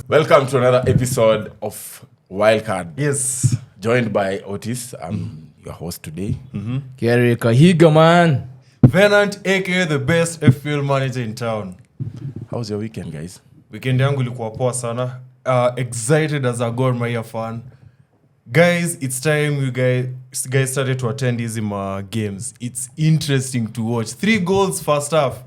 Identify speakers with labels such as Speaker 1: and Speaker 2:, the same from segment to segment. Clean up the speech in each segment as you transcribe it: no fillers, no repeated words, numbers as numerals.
Speaker 1: Welcome to another episode of Wildcard.
Speaker 2: Yes.
Speaker 1: Joined by Otis. I'm your host today.
Speaker 3: Kerry Kahiga, man.
Speaker 2: Venant, aka the best FPL manager in town.
Speaker 1: How was your weekend, guys?
Speaker 2: Weekend yangu ilikuwa poa sana. Excited as a Gor Mahia fan. Guys, it's time you guys started to attend these games. It's interesting to watch. 3 goals first half.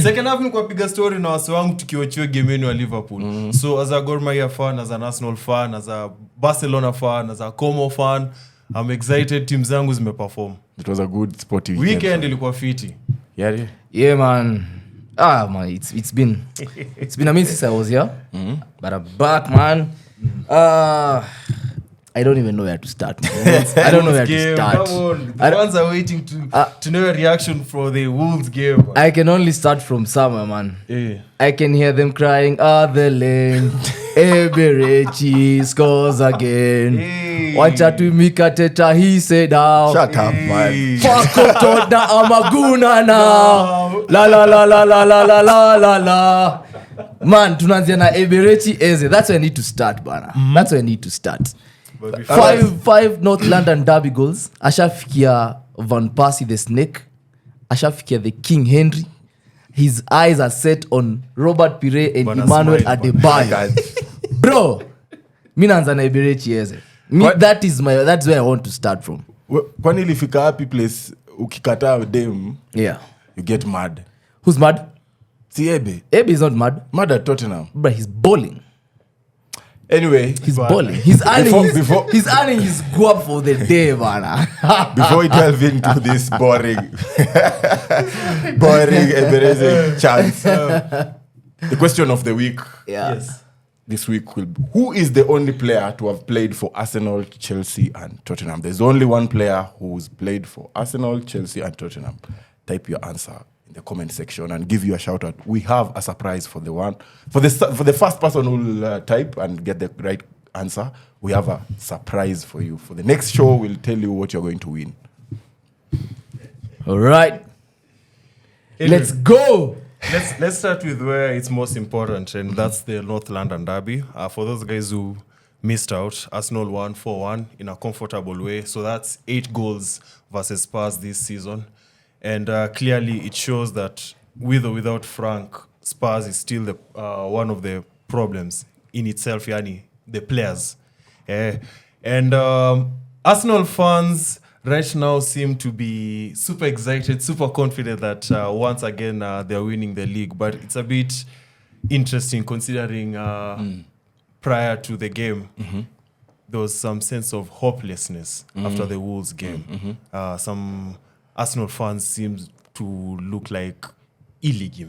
Speaker 2: Second half nilikuwa piga story na wase wangu tukiwachia game yenu ya Liverpool. So as a Gor Mahia fan, as an Arsenal fan, as a Barcelona fan, as a Como fan, I'm excited team zangu zimeperform.
Speaker 1: It was a good sporty
Speaker 2: weekend ilikuwa fiti.
Speaker 3: Yeah, man. Man, it's been a minute since I was here. But I'm back, man. I don't even know where to start. I don't know where to start.
Speaker 2: Come on. The fans are waiting to know a reaction for the Wolves game. Man.
Speaker 3: I can only start from somewhere, man.
Speaker 2: Yeah.
Speaker 3: I can hear them crying, the lane. Eberechi scores again. Wacha tumika teta, he said now.
Speaker 1: Shut up, man.
Speaker 3: Fuck up Tottenham, amaguna now. La la la la la la la la la la. Man, tunaanzia na Eberechi Eze. That's where I need to start, bana. That's where I need to start. Five North London derby goals. Ashafikia Van Persie the Snake. Ashafikia the King Henry. His eyes are set on Robert Pire and Emmanuel Adebayo. Bro, mi naanza na Eberechi Eze. That's where I want to start from.
Speaker 1: Kwani ilifika happy place ukikataa dem,
Speaker 3: yeah,
Speaker 1: you get mad.
Speaker 3: Who's mad?
Speaker 1: Si Ebe.
Speaker 3: Ebe is not mad.
Speaker 1: Mad at Tottenham.
Speaker 3: But he's bowling.
Speaker 1: Anyway,
Speaker 3: he's balling. He's earning his guap for the day, man.
Speaker 1: Before we delve into this boring embarrassing chance, the question of the week, this week will be, who is the only player to have played for Arsenal, Chelsea, and Tottenham? There's only one player who's played for Arsenal, Chelsea, and Tottenham. Type your answer in the comment section and give you a shout out. We have a surprise for the first person who will type and get the right answer. We have a surprise for you. For the next show, we'll tell you what you're going to win.
Speaker 3: All right. Let's go.
Speaker 2: Let's start with where it's most important, and that's the North London derby. For those guys who missed out, Arsenal won 4-1 in a comfortable way. So that's 8 goals versus Spurs this season. And clearly it shows that with or without Frank, Spurs is still one of the problems in itself, yani, the players. And Arsenal fans right now seem to be super excited, super confident that once again they're winning the league. But it's a bit interesting considering prior to the game, there was some sense of hopelessness after the Wolves game. Some Arsenal fans seem to look like illegal.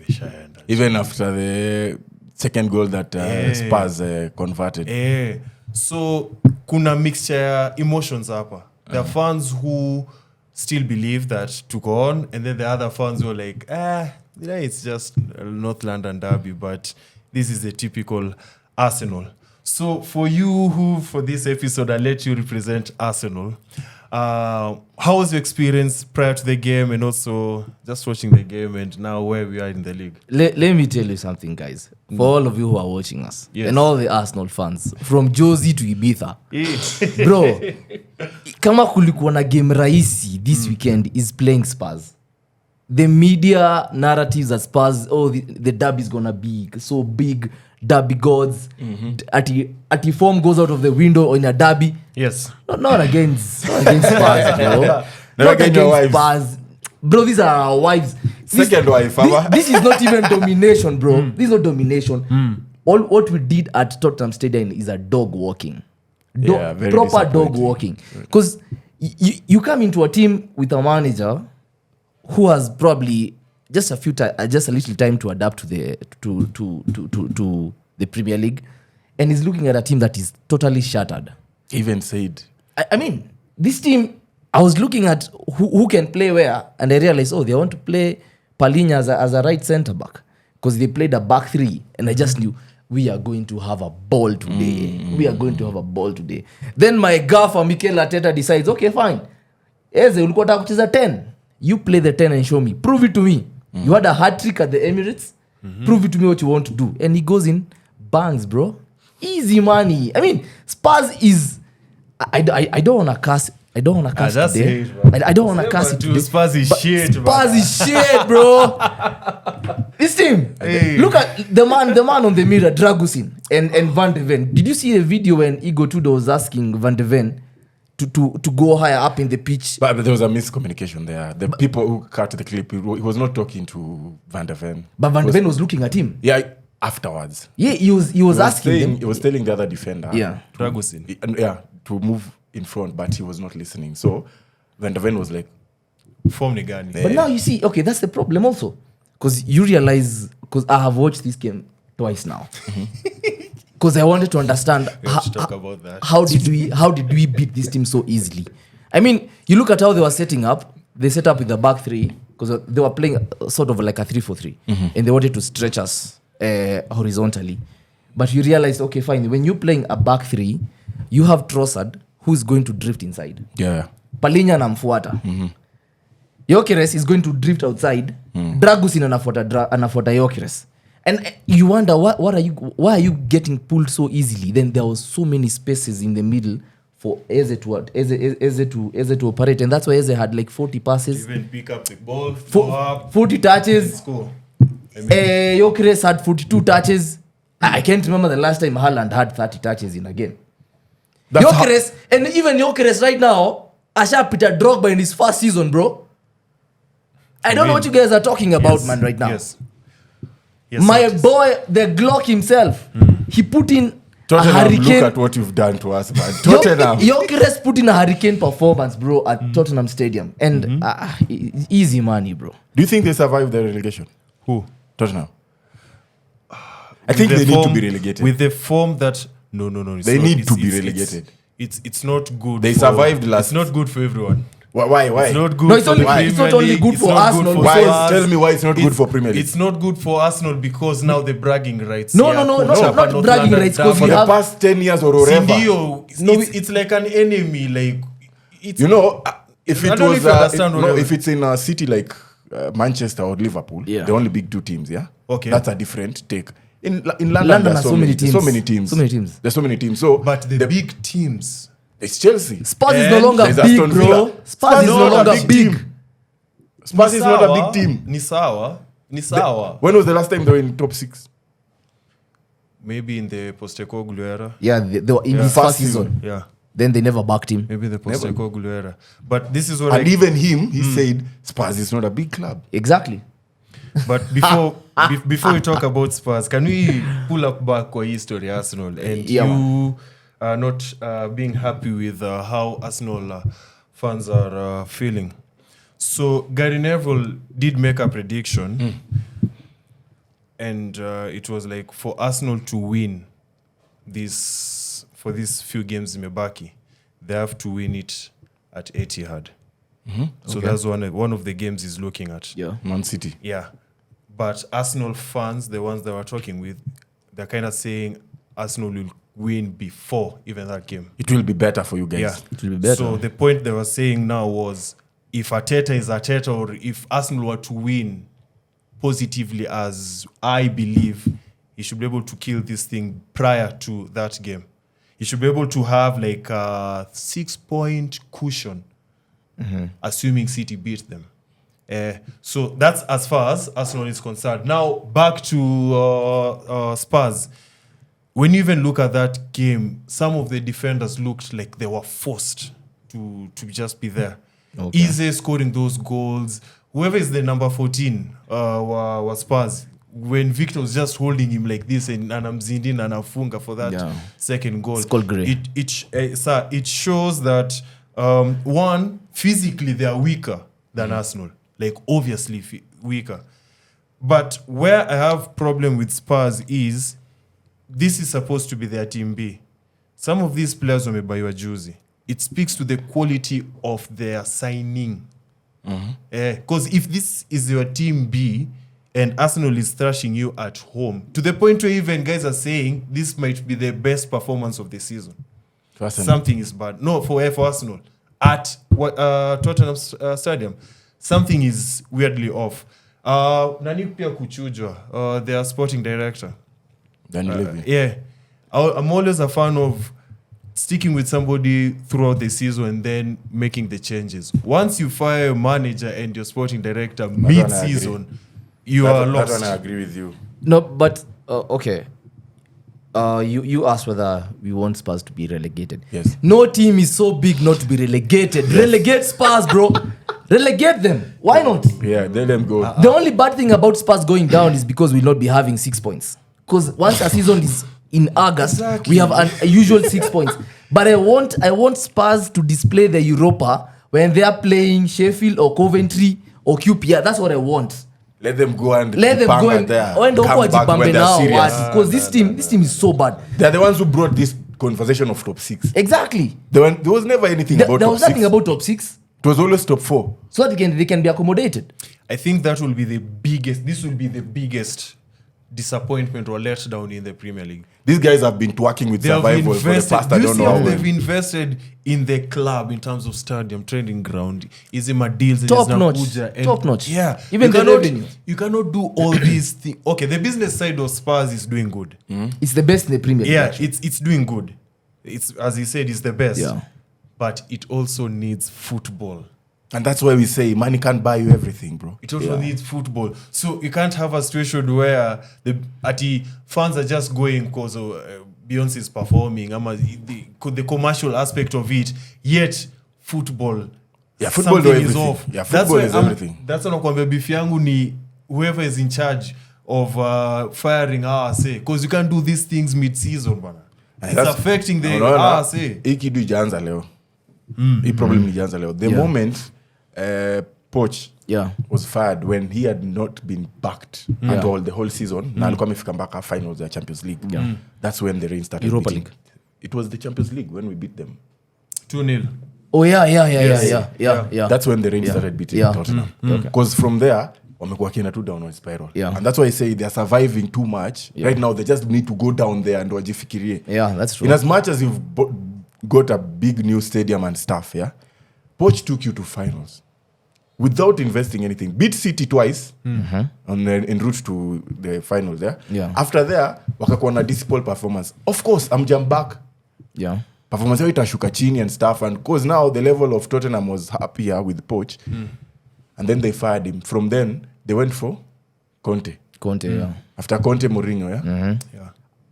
Speaker 1: Even after the second goal that Spurs converted.
Speaker 2: So, kuna mixture emotions hapa. There are fans who still believe that to go on, and then the other fans who are like, it's just North London derby, but this is a typical Arsenal. So, for you for this episode, I'll let you represent Arsenal. How was your experience prior to the game and also just watching the game and now where we are in the league?
Speaker 3: Let me tell you something, guys. For all of you who are watching us and all the Arsenal fans, from Josie to Ibiza. Bro, kama kulikuwa na game rahisi this weekend is playing Spurs. The media narratives at Spurs, the derby is gonna be so big, derby gods. Ati form goes out of the window in a derby.
Speaker 2: Yes.
Speaker 3: Not against Spurs, bro.
Speaker 1: Not against Spurs.
Speaker 3: Bro, these are our wives.
Speaker 1: Second wife,
Speaker 3: this is not even domination, bro. This is not domination. All what we did at Tottenham Stadium is a dog walking. Proper dog walking. Because you come into a team with a manager who has probably just a little time to adapt to the Premier League, and is looking at a team that is totally shattered.
Speaker 1: Even said,
Speaker 3: I mean, this team, I was looking at who can play where, and I realized, they want to play Palhinha as a right centre back because they played a back 3, and I just knew we are going to have a ball today. We are going to have a ball today. Then my gaffer Mikel Arteta decides, okay, fine, Eze ulikuwa unataka kucheza 10. You play the 10 and show me. Prove it to me. You had a hat-trick at the Emirates. Prove it to me what you want to do. And he goes in, bangs, bro. Easy money. I mean, Spurs is. I don't want to curse. I don't want to curse today. I don't want to curse it today.
Speaker 2: Spurs is shit,
Speaker 3: Spurs is shit, bro. This team.
Speaker 2: Hey.
Speaker 3: Look at the man on the mirror, Dragusin and Van de Ven. Did you see a video when Igor Tudor was asking Van de Ven to go higher up in the pitch?
Speaker 1: But there was a miscommunication there. The people who cut the clip, he was not talking to Van de Ven.
Speaker 3: But Van de Ven was looking at him.
Speaker 1: Yeah, afterwards.
Speaker 3: Yeah, he was asking him.
Speaker 1: He was telling the other defender.
Speaker 3: Yeah.
Speaker 2: Dragusin.
Speaker 1: Yeah, to move in front, but he was not listening. So Van de Ven was like,
Speaker 2: Form ni gani.
Speaker 3: But now you see, okay, that's the problem also. Because you realize, because I have watched this game twice now. Because I wanted to understand
Speaker 2: About that.
Speaker 3: how did we beat this team so easily. I mean, you look at how they were setting up. They set up with the back three because they were playing sort of like a 3-4-3, and they wanted to stretch us horizontally. But you realize, okay, fine. When you're playing a back three, you have Trossard who's going to drift inside.
Speaker 1: yeah.
Speaker 3: Palinya namfuata. Gyökeres is going to drift outside. Dragusin anafuata Gyökeres. And you wonder why are you getting pulled so easily? Then there was so many spaces in the middle for Eze to operate, and that's why Eze had like 40 passes,
Speaker 2: Even pick up the ball, throw up,
Speaker 3: 40 touches.
Speaker 2: score.
Speaker 3: Gyökeres had 42 touches. I can't remember the last time Haaland had 30 touches in a game. Gyökeres, and even Gyökeres right now, Peter Drogba in his first season, bro. I don't know what you guys are talking about, man, right now.
Speaker 2: Yes.
Speaker 3: My boy, the Glock himself, he put in a
Speaker 1: Tottenham,
Speaker 3: hurricane.
Speaker 1: look at what you've done to us, man. Tottenham.
Speaker 3: Gyökeres put in a hurricane performance, bro, at Tottenham Stadium. And easy money, bro.
Speaker 1: Do you think they survived the relegation?
Speaker 2: Who?
Speaker 1: Tottenham. I think they need to be relegated.
Speaker 2: With the form that no.
Speaker 1: They need to be relegated.
Speaker 2: It's not good.
Speaker 1: They survived last-
Speaker 2: It's not good for everyone.
Speaker 1: Why?
Speaker 2: It's not good.
Speaker 3: No, it's
Speaker 2: for
Speaker 3: only-
Speaker 2: the
Speaker 3: it's
Speaker 2: Premier
Speaker 3: not only
Speaker 2: League,
Speaker 3: good
Speaker 2: it's
Speaker 3: for
Speaker 2: not
Speaker 3: Arsenal,
Speaker 2: good
Speaker 1: Why?
Speaker 2: Spurs.
Speaker 1: Tell me why it's not good for Premier League.
Speaker 2: It's not good for Arsenal because now the bragging rights.
Speaker 3: No,
Speaker 2: here
Speaker 3: no,
Speaker 2: coach
Speaker 3: not
Speaker 2: up at North
Speaker 3: bragging
Speaker 2: London
Speaker 3: rights, 'cause
Speaker 2: Derby.
Speaker 1: For
Speaker 3: we
Speaker 1: the
Speaker 3: have-
Speaker 1: past 10 years or whatever.
Speaker 2: Sindio, it's like an enemy. Like it's,
Speaker 1: You know, if
Speaker 2: I
Speaker 1: it
Speaker 2: don't know
Speaker 1: was
Speaker 2: if you understand
Speaker 1: no,
Speaker 2: whatever.
Speaker 1: if it's in a city like Manchester or Liverpool,
Speaker 3: Yeah.
Speaker 1: the only big two teams, yeah.
Speaker 2: Okay.
Speaker 1: That's a different take. In London,
Speaker 3: London
Speaker 1: there's
Speaker 3: has so many teams.
Speaker 1: So many teams.
Speaker 3: So many teams.
Speaker 1: There's so many teams. So,
Speaker 2: but the big teams.
Speaker 1: it's Chelsea.
Speaker 3: Spurs is
Speaker 2: And
Speaker 3: no longer
Speaker 1: there's
Speaker 3: big,
Speaker 1: Aston
Speaker 3: bro.
Speaker 1: Villa.
Speaker 3: Spurs is no
Speaker 1: not a
Speaker 3: longer
Speaker 1: big
Speaker 3: big.
Speaker 1: team. Spurs is not a big team.
Speaker 2: Ni sawa.
Speaker 1: When was the last time they were in top 6?
Speaker 2: Maybe in the Postecoglou era.
Speaker 3: Yeah, they were in his
Speaker 1: First
Speaker 3: first season.
Speaker 2: Yeah.
Speaker 3: Then they never backed him.
Speaker 2: Maybe the Postecoglou era. But this is what
Speaker 1: And even him, he said Spurs is not a big club.
Speaker 3: Exactly.
Speaker 2: But before we talk about Spurs, can we pull up back kwa history Arsenal and
Speaker 3: Yeah,
Speaker 2: you are not being happy with how Arsenal fans are feeling. So Gary Neville did make a prediction, and it was like for Arsenal to win for these few games in Mebaki, they have to win it at Etihad. So that's one of the games he's looking at.
Speaker 3: Yeah.
Speaker 1: Man City.
Speaker 2: Yeah. But Arsenal fans, the ones that we're talking with, they're kind of saying Arsenal will win before even that game.
Speaker 1: It will be better for you guys.
Speaker 2: Yeah.
Speaker 3: It will be better.
Speaker 2: So the point they were saying now was if Arteta is Arteta, or if Arsenal were to win positively, as I believe, he should be able to kill this thing prior to that game. He should be able to have like a 6-point cushion, assuming City beat them. So that's as far as Arsenal is concerned. Now back to Spurs. When you even look at that game, some of the defenders looked like they were forced to just be there.
Speaker 3: Okay.
Speaker 2: Easy scoring those goals. Whoever is the number 14 was Spurs. When Victor was just holding him like this and anamzindin anafunga for that second goal.
Speaker 3: It's called grey.
Speaker 2: It shows that one, physically they are weaker than Arsenal. Like obviously weaker. But where I have problem with Spurs is this is supposed to be their team B. Some of these players wamebaiwa juzi. It speaks to the quality of their signing. Because if this is your team B and Arsenal is thrashing you at home, to the point where even guys are saying this might be the best performance of the season. Something is bad. No, for Arsenal. At Tottenham Stadium. Something is weirdly off. Nani pia kuchujwa, their sporting director.
Speaker 1: Then you leave me.
Speaker 2: Yeah. I'm always a fan of sticking with somebody throughout the season and then making the changes. Once you fire a manager and your sporting director mid-season, you are lost.
Speaker 1: That one I agree with you.
Speaker 3: No, but okay. You asked whether we want Spurs to be relegated.
Speaker 1: Yes.
Speaker 3: No team is so big not to be relegated. Yes. Relegate Spurs, bro. Relegate them. Why not?
Speaker 1: Yeah, let them go.
Speaker 3: The only bad thing about Spurs going down is because we'll not be having 6 points. Because once a season is in August, we have an usual 6 points. But I want Spurs to display the Europa when they are playing Sheffield or Coventry or QPR. That's what I want.
Speaker 1: Let them go and
Speaker 3: come back when they're serious. Because this team is so bad.
Speaker 1: They're the ones who brought this conversation of top 6.
Speaker 3: Exactly.
Speaker 1: There was never anything about top 6.
Speaker 3: There was nothing about top 6.
Speaker 1: It was always top 4.
Speaker 3: So that they can be accommodated.
Speaker 2: I think that will be the biggest. This will be the biggest disappointment or letdown in the Premier League.
Speaker 1: These guys have been twerking with survival for the past, I don't know how long.
Speaker 2: They've invested in the club in terms of stadium, training ground, Izima deals,
Speaker 3: top notch.
Speaker 2: Yeah.
Speaker 3: Even the revenue.
Speaker 2: You cannot do all these things. Okay, the business side of Spurs is doing good.
Speaker 3: It's the best in the Premier League.
Speaker 2: Yeah, it's doing good. It's, as he said, it's the best.
Speaker 3: Yeah.
Speaker 2: But it also needs football.
Speaker 1: And that's why we say money can't buy you everything, bro.
Speaker 2: It also needs football. So you can't have a situation where the fans are just going because Beyonce is performing, the commercial aspect of it, yet football.
Speaker 1: Yeah, football
Speaker 2: is off.
Speaker 1: Yeah, football is everything.
Speaker 2: That's what I'm beef yangu ni whoever is in charge of firing RSA, because you can't do these things mid-season, bana. It's affecting the RSA.
Speaker 1: Ikidu ijaanza leo. He probably ijaanza leo. The moment Poch was fired when he had not been backed at all the whole season. Na alikuwa amefika mpaka finals ya Champions League. That's when the rain started.
Speaker 3: Europa
Speaker 1: beating.
Speaker 3: League.
Speaker 1: It was the Champions League when we beat them.
Speaker 2: 2-0.
Speaker 3: Oh yeah.
Speaker 1: That's when the rain started beating Tottenham. Because from there, wamekuwa kienda tu downward spiral. And that's why I say they're surviving too much. Right now, they just need to go down there and wajifikirie.
Speaker 3: Yeah, that's true.
Speaker 1: In as much as you've got a big new stadium and stuff, Poch took you to finals without investing anything. Beat City twice en route to the finals. After there, wakakuwa na dismal performance. Of course, I'm jump back. Performance yao itashuka chini and stuff. And because now the level of Tottenham was happier with Poch. And then they fired him. From then, they went for Conte. After Conte, Mourinho,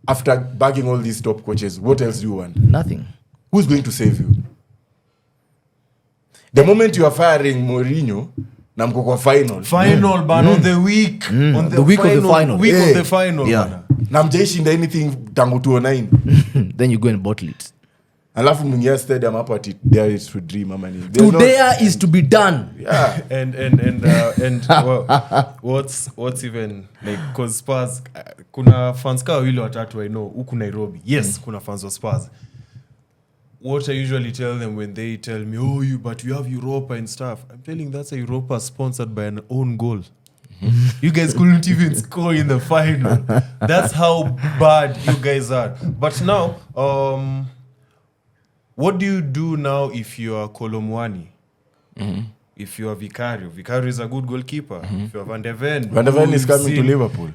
Speaker 1: After bagging all these top coaches, what else do you want?
Speaker 3: Nothing.
Speaker 1: Who's going to save you? The moment you are firing Mourinho, na mko kwa final
Speaker 2: ban on the week on
Speaker 3: the week of the final.
Speaker 2: Week of the final bana.
Speaker 1: Na mjaishinda anything tangu 2009.
Speaker 3: Then you go and bottle it.
Speaker 1: Alafu mwingia stadium hapo ati dare is to dream ama ni.
Speaker 3: Dare is to be done.
Speaker 1: Yeah.
Speaker 2: And what's even like, cause Spurs kuna fans kao wile watatu I know huku Nairobi. Yes, kuna fans of Spurs. What I usually tell them when they tell me, but you have Europa and stuff. I'm telling that's a Europa sponsored by an own goal. You guys couldn't even score in the final. That's how bad you guys are. But now, what do you do now if you are Kolomwani? If you are Vicario? Vicario is a good goalkeeper. If you are Van der Ven.
Speaker 1: Van der Ven is coming to Liverpool.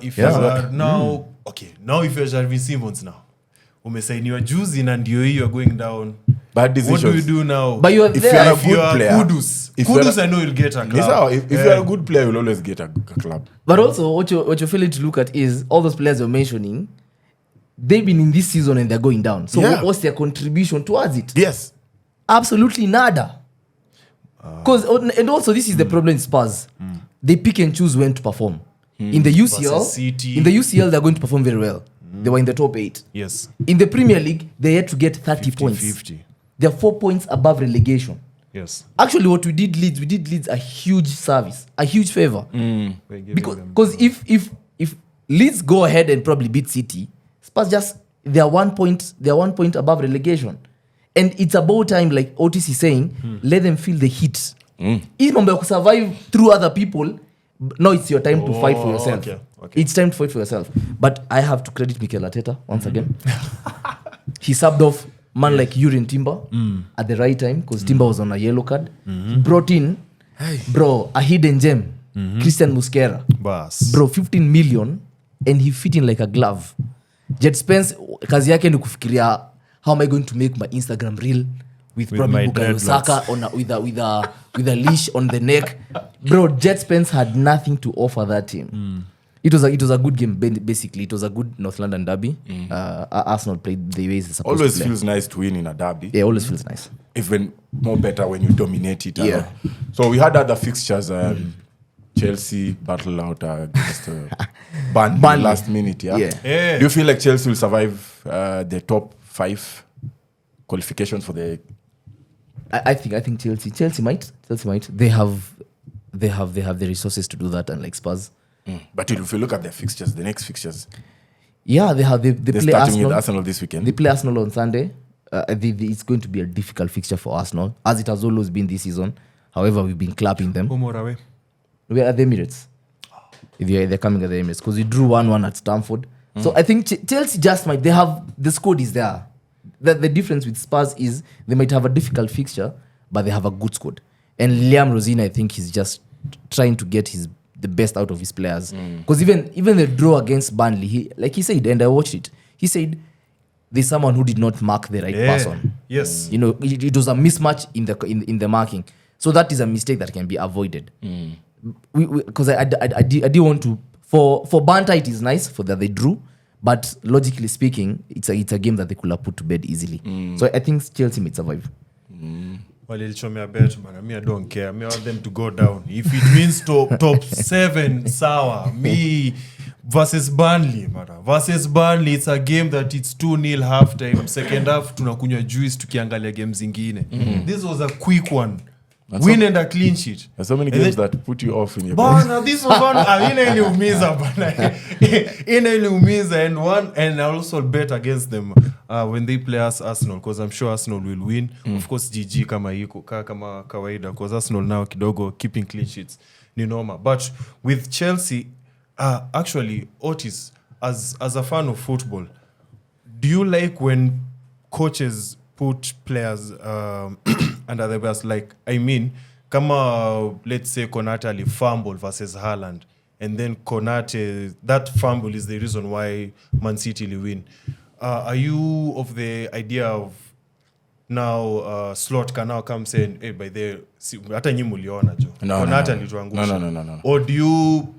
Speaker 2: If you are now... Okay, now if you are Jarvis Simmons now. Umesainiwa juzi na ndio hiyo are going down.
Speaker 1: Bad decisions.
Speaker 2: What do you do now?
Speaker 3: But you are there.
Speaker 1: If you are a good player.
Speaker 2: Kudus I know you'll get a club.
Speaker 1: If you are a good player, you'll always get a club.
Speaker 3: But also, what you're failing to look at is all those players you're mentioning, they've been in this season and they're going down. So what's their contribution towards it?
Speaker 1: Yes.
Speaker 3: Absolutely nada. And also this is the problem in Spurs. They pick and choose when to perform. In the UCL, they're going to perform very well. They were in the top 8.
Speaker 2: Yes.
Speaker 3: In the Premier League, they had to get 30 points.
Speaker 2: 50.
Speaker 3: They're 4 points above relegation.
Speaker 2: Yes.
Speaker 3: Actually, what we did Leeds a huge service, a huge favor. Because if Leeds go ahead and probably beat City, Spurs they're 1 point above relegation. And it's about time, like Otis is saying, let them feel the heat. If you survive through other people, now it's your time to fight for yourself. Okay. It's time to fight for yourself. But I have to credit Mikel Arteta once again. He subbed off man like Yuri Timber at the right time because Timber was on a yellow card. He brought in, a hidden gem, Christian Muslera. Bro, 15 million, and he fit in like a glove. Jet Spence kazi yake ni kufikiria how am I going to make my Instagram reel with probably Bukayo Saka with a leash on the neck. Bro, Jet Spence had nothing to offer that team. It was a good game. Basically, it was a good North London derby. Arsenal played the way it's supposed
Speaker 1: always
Speaker 3: to play.
Speaker 1: Feels nice to win in a derby.
Speaker 3: Yeah, always feels nice.
Speaker 1: Even more better when you dominate it.
Speaker 3: Yeah.
Speaker 1: So we had other fixtures. Chelsea battle out against Burnley last minute. Yeah? Do you feel like Chelsea will survive the top 5 qualifications for the?
Speaker 3: I think Chelsea might. They have the resources to do that, unlike Spurs.
Speaker 1: But if you look at their fixtures, the next fixtures.
Speaker 3: Yeah, they play
Speaker 1: starting
Speaker 3: Arsenal.
Speaker 1: with Arsenal this weekend.
Speaker 3: They play Arsenal on Sunday. It's going to be a difficult fixture for Arsenal, as it has always been this season. However, we've been clapping them.
Speaker 2: Home or away?
Speaker 3: We're at the Emirates. They're coming at the Emirates because we drew 1-1 at Stamford. So I think Chelsea just might. They have the squad is there. The difference with Spurs is they might have a difficult fixture, but they have a good squad. And Liam Rosina, I think he's just trying to get the best out of his players. Because even the draw against Burnley, he said, and I watched it. He said there's someone who did not mark the right person.
Speaker 2: Yes.
Speaker 3: You know, it was a mismatch in the marking. So that is a mistake that can be avoided. Because I didn't want to. For Banter, it is nice for that they drew, but logically speaking, it's a game that they could have put to bed easily. So I think Chelsea may survive.
Speaker 2: Well, they'll show me a bet, man. Me, I don't care. Me, I want them to go down. If it means top 7, sour. Me versus Burnley, man. Versus Burnley, it's a game that it's 2-0 halftime. Second half, tunakunywa juice tukiangalia games zingine. This was a quick one. Win and a clean sheet.
Speaker 1: There's so many games that put you off in your
Speaker 2: bana, this was one. Inaumiza bana. Inaumiza and I also bet against them when they play Arsenal, because I'm sure Arsenal will win. Of course, GG kama iko kama kawaida, because Arsenal now kidogo keeping clean sheets ni normal. But with Chelsea, actually, Otis, as a fan of football, do you like when coaches put players under the bus? Like, I mean, kama let's say Konate fumble versus Haaland, and then Konate, that fumble is the reason why Man City will win. Are you of the idea of now Slot can now come saying, hey, by the hata nyi muliona jo Konate alituangusha?
Speaker 1: No.
Speaker 2: Or do you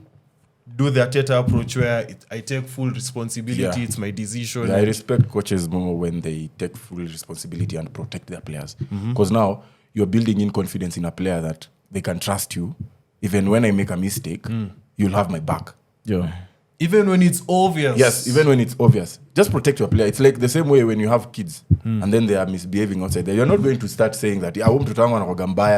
Speaker 2: do the Arteta approach where I take full responsibility, it's my decision?
Speaker 1: Yeah, I respect coaches more when they take full responsibility and protect their players. Because now you're building in confidence in a player that they can trust you. Even when I make a mistake, you'll have my back.
Speaker 3: Yeah.
Speaker 2: Even when it's obvious.
Speaker 1: Yes, even when it's obvious. Just protect your player. It's like the same way when you have kids and then they are misbehaving outside there. You're not going to start saying that,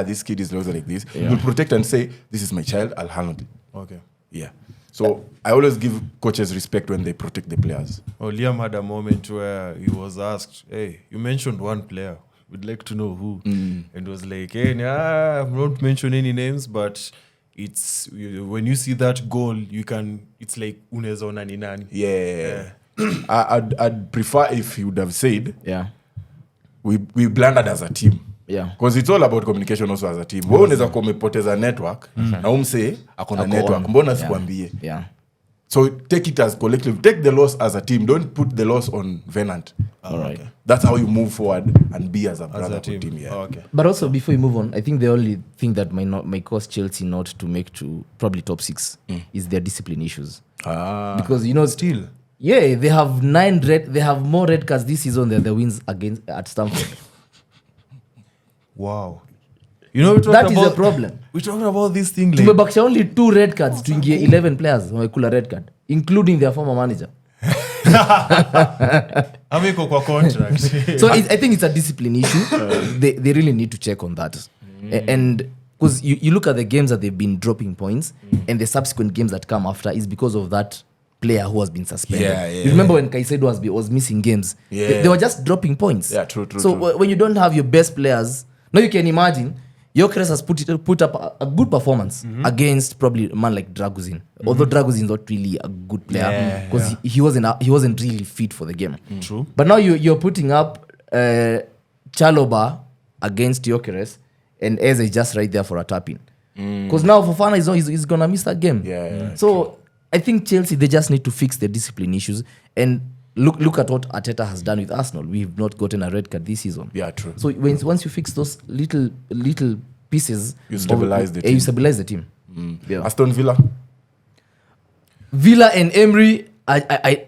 Speaker 1: this kid is like this.
Speaker 3: Yeah.
Speaker 1: You'll protect and say, this is my child, I'll handle it.
Speaker 2: Okay.
Speaker 1: Yeah. So I always give coaches respect when they protect the players.
Speaker 2: Liam had a moment where he was asked, hey, you mentioned one player. We'd like to know who. And was like, hey, I'm not mentioning any names, but it's when you see that goal, it's like unaweza ona ni nani.
Speaker 1: Yeah. I'd prefer if he would have said, we blundered as a team.
Speaker 3: Yeah.
Speaker 1: Because it's all about communication also as a team. Wewe unaweza kuwa umepoteza network na umse akona network. Mbona sikwambie?
Speaker 3: Yeah.
Speaker 1: So take it as collective. Take the loss as a team. Don't put the loss on Venant.
Speaker 3: All right.
Speaker 1: Okay. That's how you move forward and be as a brother
Speaker 2: team.
Speaker 1: team. Yeah.
Speaker 2: Okay.
Speaker 3: But also, before you move on, I think the only thing that might cause Chelsea not to make to probably top 6 is their discipline issues. Because
Speaker 2: Still.
Speaker 3: Yeah, they have they have more red cards this season than the wins against at Stamford.
Speaker 2: Wow.
Speaker 3: That is a problem.
Speaker 2: We're talking about this thing like
Speaker 3: Tumebakisha only 2 red cards to 11 players wamekula red card, including their former manager.
Speaker 2: ameko kwa contract.
Speaker 3: So I think it's a discipline issue. They really need to check on that. And because you look at the games that they've been dropping points and the subsequent games that come after is because of that player who has been suspended. You remember when Caicedo was missing games? They were just dropping points.
Speaker 1: Yeah, true.
Speaker 3: So when you don't have your best players, now you can imagine Gyökeres has put up a good performance against probably a man like Draguzin. Although Draguzin is not really a good player because he wasn't really fit for the game.
Speaker 2: True.
Speaker 3: But now you're putting up Chalobah against Gyökeres, and Eze is just right there for a tap-in. Because now Fofana is gonna miss that game.
Speaker 1: Yeah,
Speaker 3: so I think Chelsea, they just need to fix their discipline issues. And look at what Arteta has done with Arsenal. We've not gotten a red card this season.
Speaker 1: Yeah, true.
Speaker 3: So once you fix those little pieces,
Speaker 1: You stabilize the team.
Speaker 3: You stabilize the team. Yeah.
Speaker 1: Aston Villa.
Speaker 3: Villa and Emery, I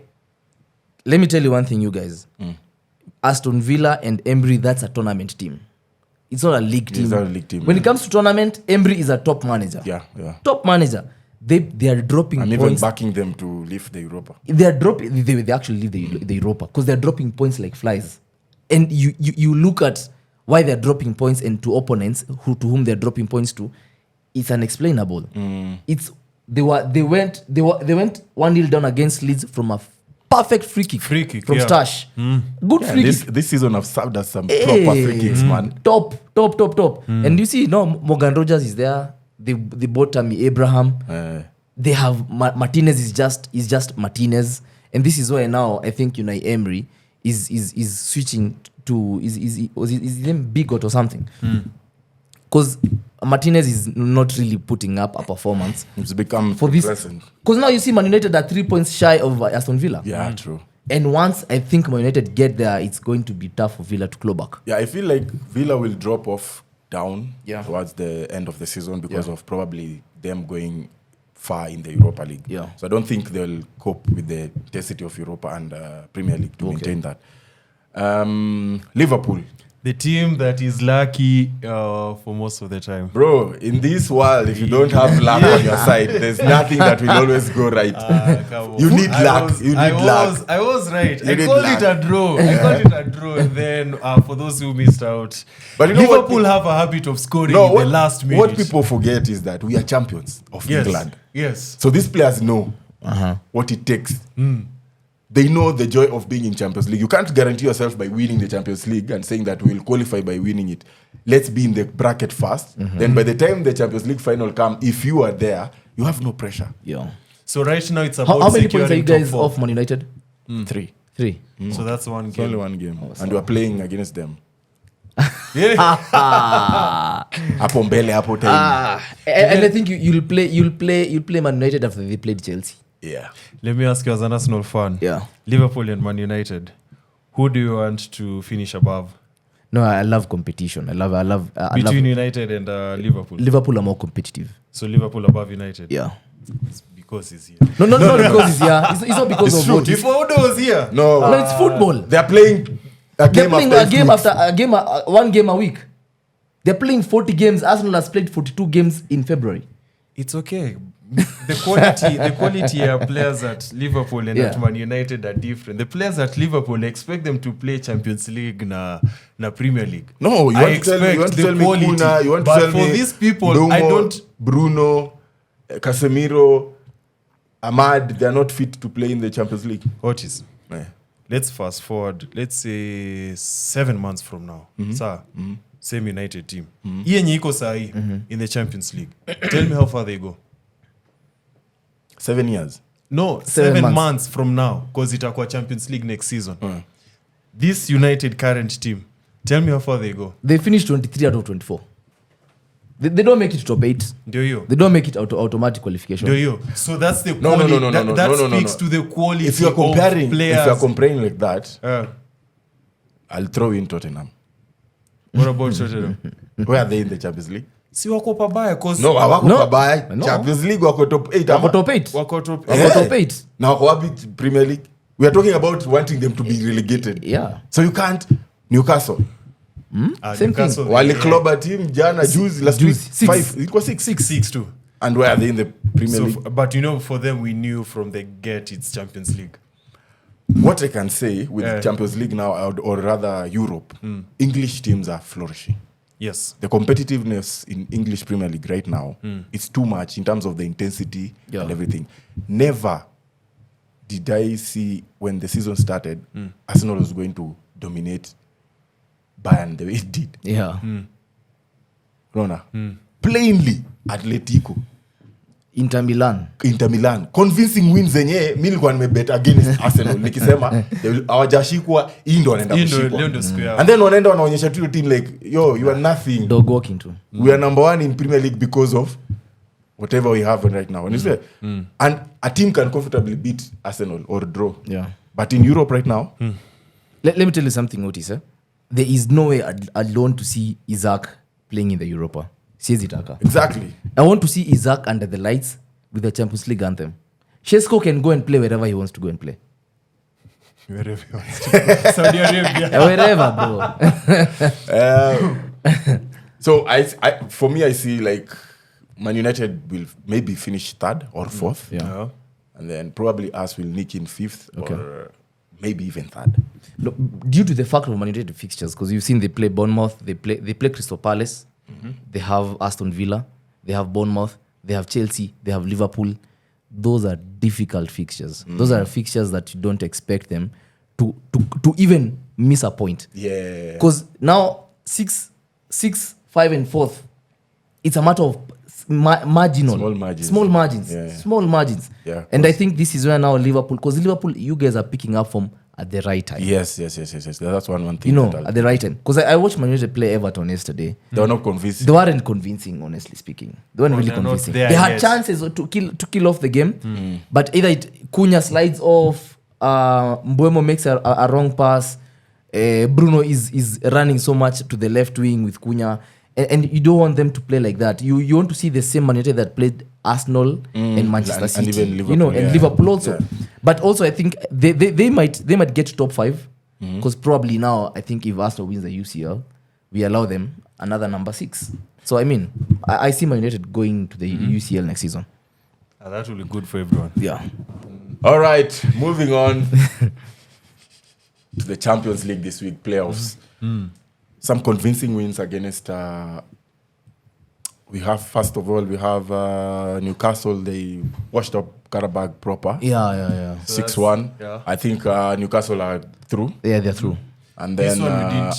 Speaker 3: let me tell you one thing, you guys. Aston Villa and Emery, that's a tournament team. It's not a league team.
Speaker 1: It's not a league team.
Speaker 3: When it comes to tournament, Emery is a top manager.
Speaker 1: Yeah.
Speaker 3: Top manager. They are dropping
Speaker 1: I'm
Speaker 3: points.
Speaker 1: even backing them to lift the Europa.
Speaker 3: They are dropping. They actually leave the Europa because they're dropping points like flies. And you look at why they're dropping points and to opponents to whom they're dropping points to, it's unexplainable. It's they went 1-0 down against Leeds from a perfect free kick from Stash. Good free kick.
Speaker 1: This season I've served us some proper free kicks, man.
Speaker 3: Top. And you see, Morgan Rogers is there. They bought Tammy Abraham. They have Martinez is just Martinez, and this is why now I think Unai Emery is switching to is his name Bigot or something, because Martinez is not really putting up a performance.
Speaker 1: It's become
Speaker 3: for this because now you see Man United are 3 points shy of Aston Villa.
Speaker 1: Yeah, true.
Speaker 3: And once I think Man United get there, it's going to be tough for Villa to claw back.
Speaker 1: Yeah, I feel like Villa will drop off down
Speaker 3: towards
Speaker 1: the end of the season because of probably them going far in the Europa League.
Speaker 3: Yeah.
Speaker 1: So I don't think they'll cope with the intensity of Europa and Premier League to maintain that. Liverpool.
Speaker 2: The team that is lucky for most of the time.
Speaker 1: Bro, in this world, if you don't have luck on your side, there's nothing that will always go right. You need luck.
Speaker 2: I was right. I called it a draw. And then for those who missed out,
Speaker 1: but you know
Speaker 2: Liverpool have a habit of scoring in the last minute.
Speaker 1: What people forget is that we are champions of England.
Speaker 2: Yes.
Speaker 1: So these players know what it takes. They know the joy of being in Champions League. You can't guarantee yourself by winning the Champions League and saying that we'll qualify by winning it. Let's be in the bracket first. Then by the time the Champions League final come, if you are there, you have no pressure.
Speaker 3: Yeah.
Speaker 2: So right now it's about
Speaker 3: how many points are you guys
Speaker 2: top 4.
Speaker 3: off Man United?
Speaker 1: 3.
Speaker 2: So that's one
Speaker 1: It's
Speaker 2: game.
Speaker 1: only one game. And we are playing against them.
Speaker 2: Yeah.
Speaker 1: Hapo mbele, hapo time.
Speaker 3: And I think you'll play Man United after they played Chelsea.
Speaker 1: Yeah.
Speaker 2: Let me ask you as an Arsenal fan.
Speaker 3: Yeah.
Speaker 2: Liverpool and Man United. Who do you want to finish above?
Speaker 3: No, I love competition. I love
Speaker 2: Between United and Liverpool.
Speaker 3: Liverpool are more competitive.
Speaker 2: So Liverpool above United.
Speaker 3: Yeah.
Speaker 2: It's because he's here.
Speaker 3: No, not because he's here. It's not because of what.
Speaker 2: Before Odo was here.
Speaker 1: No.
Speaker 3: No, it's football.
Speaker 1: They're playing a
Speaker 3: They're
Speaker 1: game
Speaker 3: playing a game, one game a week. They're playing 40 games. Arsenal has played 42 games in February.
Speaker 2: It's okay. The quality of players at Liverpool and at Man United are different. The players at Liverpool, expect them to play Champions League na Premier League.
Speaker 1: No, you want to tell me Kuna, you want to tell me
Speaker 2: for these people,
Speaker 1: Bruno,
Speaker 2: I don't.
Speaker 1: Bruno, Casemiro, Ahmad, they're not fit to play in the Champions League.
Speaker 2: What is? Let's fast forward. Let's say 7 months from now. Same United team. Yenye iko sahi in the Champions League. Tell me how far they go.
Speaker 1: 7 years.
Speaker 2: No, 7 months from now, because itakuwa Champions League next season. This United current team, tell me how far they go.
Speaker 3: They finished 23 out of 24. They don't make it top 8.
Speaker 2: Do you?
Speaker 3: They don't make it automatic qualification.
Speaker 2: Do you? So that's the quality.
Speaker 1: No.
Speaker 2: That speaks to the quality
Speaker 1: if you're comparing,
Speaker 2: of players.
Speaker 1: If you're comparing like that, I'll throw in Tottenham.
Speaker 2: What about Tottenham?
Speaker 1: Where are they in the Champions League?
Speaker 2: Si wako pabaya cause
Speaker 1: no, hawako pabaya. Champions League wako top 8.
Speaker 3: Wako top 8.
Speaker 2: Wako top
Speaker 3: 8.
Speaker 1: Na wako wapi Premier League? We are talking about wanting them to be relegated.
Speaker 3: Yeah.
Speaker 1: So you can't. Newcastle.
Speaker 3: Same
Speaker 2: Newcastle,
Speaker 3: thing.
Speaker 1: Wali club a team jana juzi last week 5. It was 6
Speaker 2: too.
Speaker 1: And where are they in the Premier League?
Speaker 2: But for them we knew from the get it's Champions League.
Speaker 1: What I can say with Champions League now, or rather Europe, English teams are flourishing.
Speaker 2: Yes.
Speaker 1: The competitiveness in English Premier League right now, it's too much in terms of the intensity and everything. Never did I see when the season started, Arsenal was going to dominate Bayern the way it did.
Speaker 3: Yeah.
Speaker 1: Rona. Plainly, Atletico.
Speaker 3: Inter Milan.
Speaker 1: Convincing wins zenye mi nilikuwa nimebet against Arsenal nikisema hawajashikwa hii ndo wanaenda kushikwa. And then wanaenda wanaonyesha tu team like yo you are nothing.
Speaker 3: Dog walking too.
Speaker 1: We are number 1 in Premier League because of whatever we have right now. And you say and a team can comfortably beat Arsenal or draw.
Speaker 3: Yeah.
Speaker 1: But in Europe right now,
Speaker 3: Let me tell you something, Otis. There is no way I'd want to see Isaac playing in the Europa. Siezi taka.
Speaker 1: exactly.
Speaker 3: I want to see Isaac under the lights with the Champions League anthem. Shesko can go and play wherever he wants to go and play.
Speaker 2: Wherever you want. Saudi Arabia.
Speaker 3: Wherever, bro.
Speaker 1: So for me, I see like Man United will maybe finish third or fourth.
Speaker 3: Yeah.
Speaker 1: And then probably us will nick in fifth
Speaker 3: Okay.
Speaker 1: or maybe even third.
Speaker 3: Look, due to the fact of Man United fixtures, because you've seen they play Bournemouth, they play Crystal Palace, they have Aston Villa, they have Bournemouth, they have Chelsea, they have Liverpool. Those are difficult fixtures. Those are fixtures that you don't expect them to even miss a point.
Speaker 1: Yeah.
Speaker 3: Because now 6, 5, and 4th, it's a matter of marginal.
Speaker 1: Small margins.
Speaker 3: Small margins.
Speaker 1: Yeah,
Speaker 3: And I think this is where now Liverpool, because Liverpool, you guys are picking up from at the right time.
Speaker 1: Yes. That's one thing.
Speaker 3: You know, at the right time. Because I watched Man United play Everton yesterday.
Speaker 1: They were not convincing.
Speaker 3: They weren't convincing, honestly speaking. They weren't really
Speaker 2: they're not
Speaker 3: convincing.
Speaker 2: there
Speaker 3: They had
Speaker 2: yet.
Speaker 3: chances to kill off the game, but either Cunha slides off, Mbuemo makes a wrong pass, Bruno is running so much to the left wing with Cunha, and you don't want them to play like that. You want to see the same Man United that played Arsenal and Manchester
Speaker 1: And
Speaker 3: City,
Speaker 1: even Liverpool,
Speaker 3: you know, and
Speaker 1: yeah.
Speaker 3: Liverpool also.
Speaker 1: Yeah.
Speaker 3: But also, I think they might get to top 5 because probably now I think if Arsenal wins the UCL, we allow them another number 6. So I mean, I see Man United going to the UCL next season.
Speaker 2: That will be good for everyone.
Speaker 3: Yeah.
Speaker 1: All right, moving on to the Champions League this week, playoffs. Some convincing wins against... first of all, we have Newcastle. They washed up Karabakh proper.
Speaker 3: Yeah.
Speaker 1: 6-1.
Speaker 2: yeah.
Speaker 1: I think Newcastle are through.
Speaker 3: Yeah, they're through.
Speaker 1: And
Speaker 2: This
Speaker 1: then
Speaker 2: one we didn't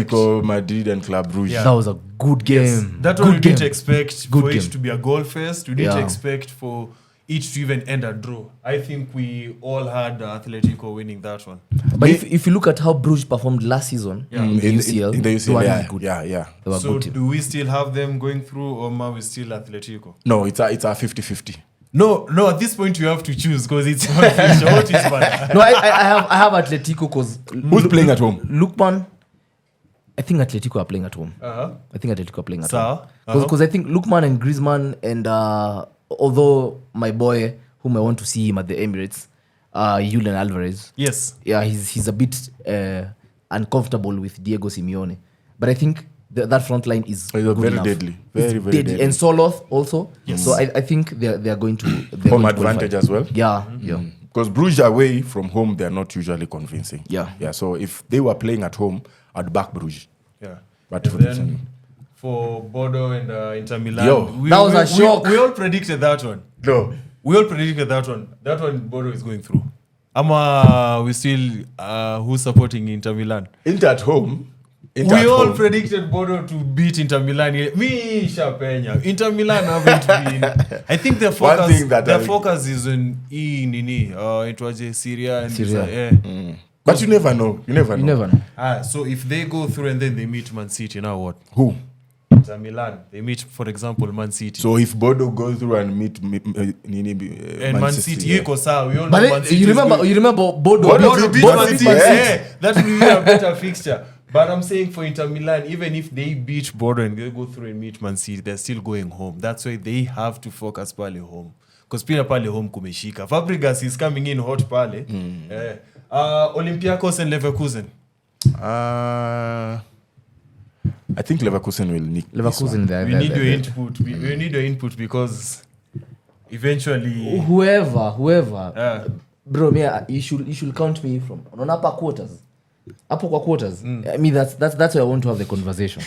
Speaker 1: Atletico Madrid and Club Brugge.
Speaker 2: Yeah.
Speaker 3: That was a good game.
Speaker 2: That
Speaker 3: good
Speaker 2: one we
Speaker 3: game.
Speaker 2: didn't expect
Speaker 3: Good
Speaker 2: for
Speaker 3: game.
Speaker 2: it to be a goal fest. We didn't
Speaker 3: Yeah.
Speaker 2: expect for each to even end a draw. I think we all had Atletico winning that one.
Speaker 3: But if you look at how Bruges performed last season in the UCL,
Speaker 1: in the
Speaker 3: they were
Speaker 1: UCL,
Speaker 3: really good.
Speaker 1: yeah.
Speaker 3: They were a
Speaker 2: So
Speaker 3: good team.
Speaker 2: do we still have them going through, or are we still Atletico?
Speaker 1: No, it's a 50-50.
Speaker 2: No. At this point you have to choose because it's one fixture. What is one?
Speaker 3: No, I have Atletico because
Speaker 1: Who's playing at home?
Speaker 3: Lukman. I think Atletico are playing at home. I think Atletico are playing at home. Because I think Lukman and Griezmann and although my boy, whom I want to see him at the Emirates, Julian Alvarez.
Speaker 2: Yes.
Speaker 3: Yeah, he's a bit uncomfortable with Diego Simeone. But I think that front line is good
Speaker 1: very
Speaker 3: enough.
Speaker 1: deadly.
Speaker 3: It's
Speaker 1: Very deadly.
Speaker 3: And Soloth also.
Speaker 2: Yes.
Speaker 3: So I think they're going to...
Speaker 1: Home advantage as well.
Speaker 3: Yeah.
Speaker 1: Because Bruges away from home, they're not usually convincing.
Speaker 3: Yeah.
Speaker 1: So if they were playing at home, I'd back Bruges.
Speaker 2: Yeah.
Speaker 1: But
Speaker 2: And then for Bodo and Inter Milan,
Speaker 1: Yo,
Speaker 3: that was a shock.
Speaker 2: We all predicted that one.
Speaker 1: No.
Speaker 2: We all predicted that one. That one Bodo is going through. We still who's supporting Inter Milan?
Speaker 1: Inter at home.
Speaker 2: We all predicted Bodo to beat Inter Milan. Me, Shapenya. Inter Milan haven't been. I think their focus is on it was Syria and
Speaker 3: Syria.
Speaker 1: But you never know. You never know.
Speaker 2: So if they go through and then they meet Man City, now what?
Speaker 1: Who?
Speaker 2: Inter Milan. They meet, for example, Man City.
Speaker 1: So if Bodo goes through and meet
Speaker 2: and Man City, we all know
Speaker 3: But
Speaker 2: Man City
Speaker 3: you remember Bodo
Speaker 1: Bodo
Speaker 2: beat
Speaker 1: Bodo
Speaker 2: Man
Speaker 1: beat
Speaker 2: City.
Speaker 1: Man City.
Speaker 2: Yeah, that will be a better fixture. But I'm saying for Inter Milan, even if they beat Bodo and they go through and meet Man City, they're still going home. That's why they have to focus pale home. Because pia pale home kumeshika. Fabregas is coming in hot pale. Olympiacos and Leverkusen.
Speaker 1: I think Leverkusen will nick
Speaker 3: Leverkusen there.
Speaker 2: We need your input. We need your input because eventually...
Speaker 3: Whoever. Bro, you should count me from. Unaona hapa quarters. Hapo kwa quarters. I mean that's where I want to have the conversation.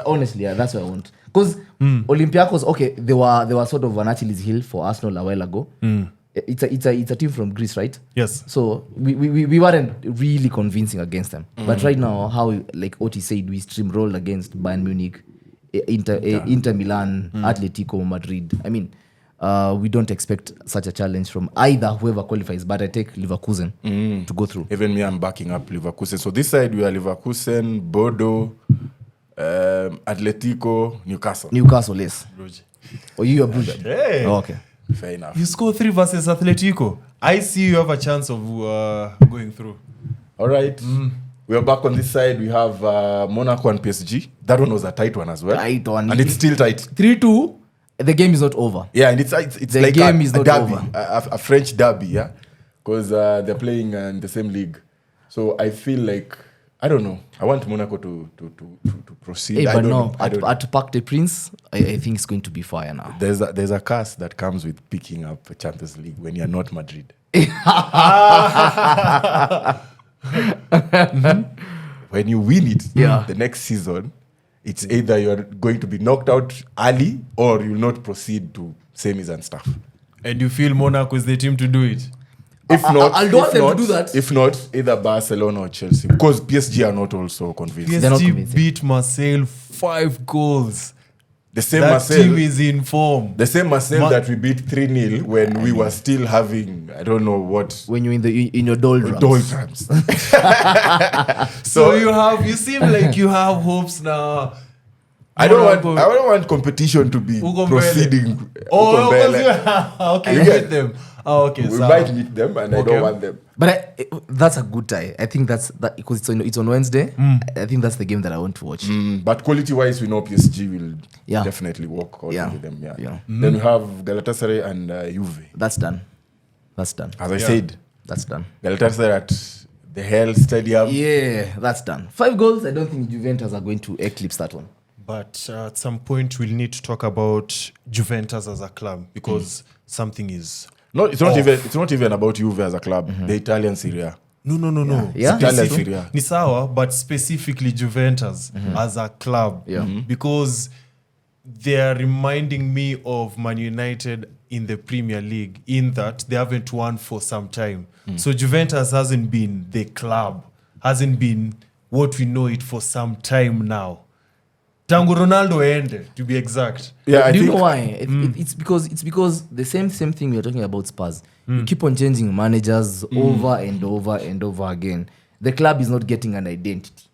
Speaker 3: Honestly, that's where I want. Because Olympiacos, okay, they were sort of an Achilles heel for Arsenal a while ago. It's a team from Greece, right?
Speaker 2: Yes.
Speaker 3: So we weren't really convincing against them. But right now, how like Oti said, we steamrolled against Bayern Munich, Inter Milan, Atletico Madrid. I mean, we don't expect such a challenge from either whoever qualifies. But I take Leverkusen to go through.
Speaker 1: Even me, I'm backing up Leverkusen. So this side we are Leverkusen, Bodo, Atletico, Newcastle.
Speaker 3: Newcastle, yes.
Speaker 2: Bruges.
Speaker 3: Oh, you are Bruges.
Speaker 2: Hey.
Speaker 3: Oh, okay.
Speaker 1: Fair enough.
Speaker 2: You score 3 versus Atletico. I see you have a chance of going through.
Speaker 1: All right. We are back on this side. We have Monaco and PSG. That one was a tight one as well.
Speaker 3: Tight one.
Speaker 1: And it's still tight.
Speaker 3: 3-2. The game is not over.
Speaker 1: Yeah, and it's
Speaker 3: The
Speaker 1: like
Speaker 3: game is
Speaker 1: a
Speaker 3: not
Speaker 1: derby,
Speaker 3: over.
Speaker 1: a French derby, yeah? Because they're playing in the same league. So I feel like, I don't know. I want Monaco to proceed.
Speaker 3: Hey,
Speaker 1: I
Speaker 3: but
Speaker 1: don't
Speaker 3: no,
Speaker 1: know. I don't
Speaker 3: at Parc des Princes, I think it's going to be fire now.
Speaker 1: There's a curse that comes with picking up a Champions League when you're not Madrid. When you win it, the next season, it's either you're going to be knocked out early or you'll not proceed to semis and stuff.
Speaker 2: And you feel Monaco is the team to do it?
Speaker 1: If not,
Speaker 3: I'll want them to do that.
Speaker 1: If not, either Barcelona or Chelsea. Because PSG are not also convinced.
Speaker 3: They're not
Speaker 2: PSG
Speaker 3: convincing.
Speaker 2: beat Marseille 5 goals.
Speaker 1: The same
Speaker 2: That
Speaker 1: Marseille,
Speaker 2: team is in form.
Speaker 1: the same Marseille that we beat 3-0 when we were still having, I don't know what,
Speaker 3: When you're in your doldrums.
Speaker 1: doldrums.
Speaker 2: So you seem like you have hopes now.
Speaker 1: I don't want competition to be
Speaker 2: Uko mbele.
Speaker 1: proceeding.
Speaker 2: Oh,
Speaker 1: Uko mbele.
Speaker 2: okay,
Speaker 1: You
Speaker 2: you
Speaker 1: get-
Speaker 2: meet them. Oh, okay,
Speaker 1: We
Speaker 2: so
Speaker 1: might meet them and I
Speaker 2: Okay.
Speaker 1: don't want them.
Speaker 3: But that's a good tie. I think that's that because it's on Wednesday. I think that's the game that I want to watch.
Speaker 1: But quality-wise, we know PSG will
Speaker 3: Yeah.
Speaker 1: definitely walk out
Speaker 3: Yeah.
Speaker 1: with them. Yeah.
Speaker 3: Yeah.
Speaker 1: Then we have Galatasaray and Juve.
Speaker 3: That's done. That's done.
Speaker 1: As I said,
Speaker 3: That's done.
Speaker 1: Galatasaray at the Hell Stadium.
Speaker 3: Yeah, that's done. 5 goals. I don't think Juventus are going to eclipse that one.
Speaker 2: But at some point, we'll need to talk about Juventus as a club because something is.
Speaker 1: No, it's not
Speaker 2: Off.
Speaker 1: even. It's not even about Juve as a club. The Italian Serie A.
Speaker 2: No.
Speaker 3: Yeah.
Speaker 1: Italian
Speaker 2: Specific-
Speaker 1: Serie A.
Speaker 2: Ni sawa, but specifically Juventus as a club.
Speaker 3: Yeah.
Speaker 2: Because they are reminding me of Man United in the Premier League in that they haven't won for some time. So Juventus hasn't been the club, hasn't been what we know it for some time now. Tangu Ronaldo ende, to be exact.
Speaker 1: Yeah, I
Speaker 3: Do you
Speaker 1: think.
Speaker 3: know why? It's because the same thing we are talking about Spurs. You keep on changing managers over and over and over again. The club is not getting an identity.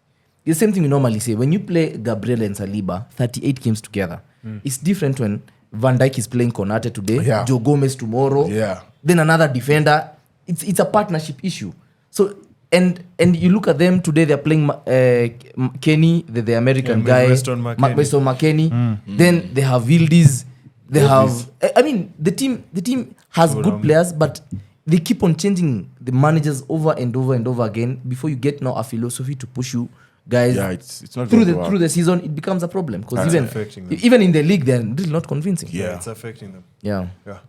Speaker 3: The same thing we normally say when you play Gabriel and Saliba 38 games together. It's different when Van Dijk is playing Konate today,
Speaker 1: Yeah.
Speaker 3: Joe Gomez tomorrow,
Speaker 1: Yeah.
Speaker 3: then another defender. It's a partnership issue. So and you look at them today. They're playing Kenny, the American guy,
Speaker 2: Weston McKennie.
Speaker 3: Weston McKennie. Then they have Yildiz. They have. I mean, the team has good players, but they keep on changing the managers over and over and over again. Before you get now a philosophy to push you guys
Speaker 1: Yeah, it's not
Speaker 3: through
Speaker 1: going to work.
Speaker 3: the season, it becomes a problem because
Speaker 2: affecting them.
Speaker 3: even in the league they're really not convincing.
Speaker 1: Yeah.
Speaker 2: It's affecting them.
Speaker 3: Yeah.
Speaker 2: Yeah.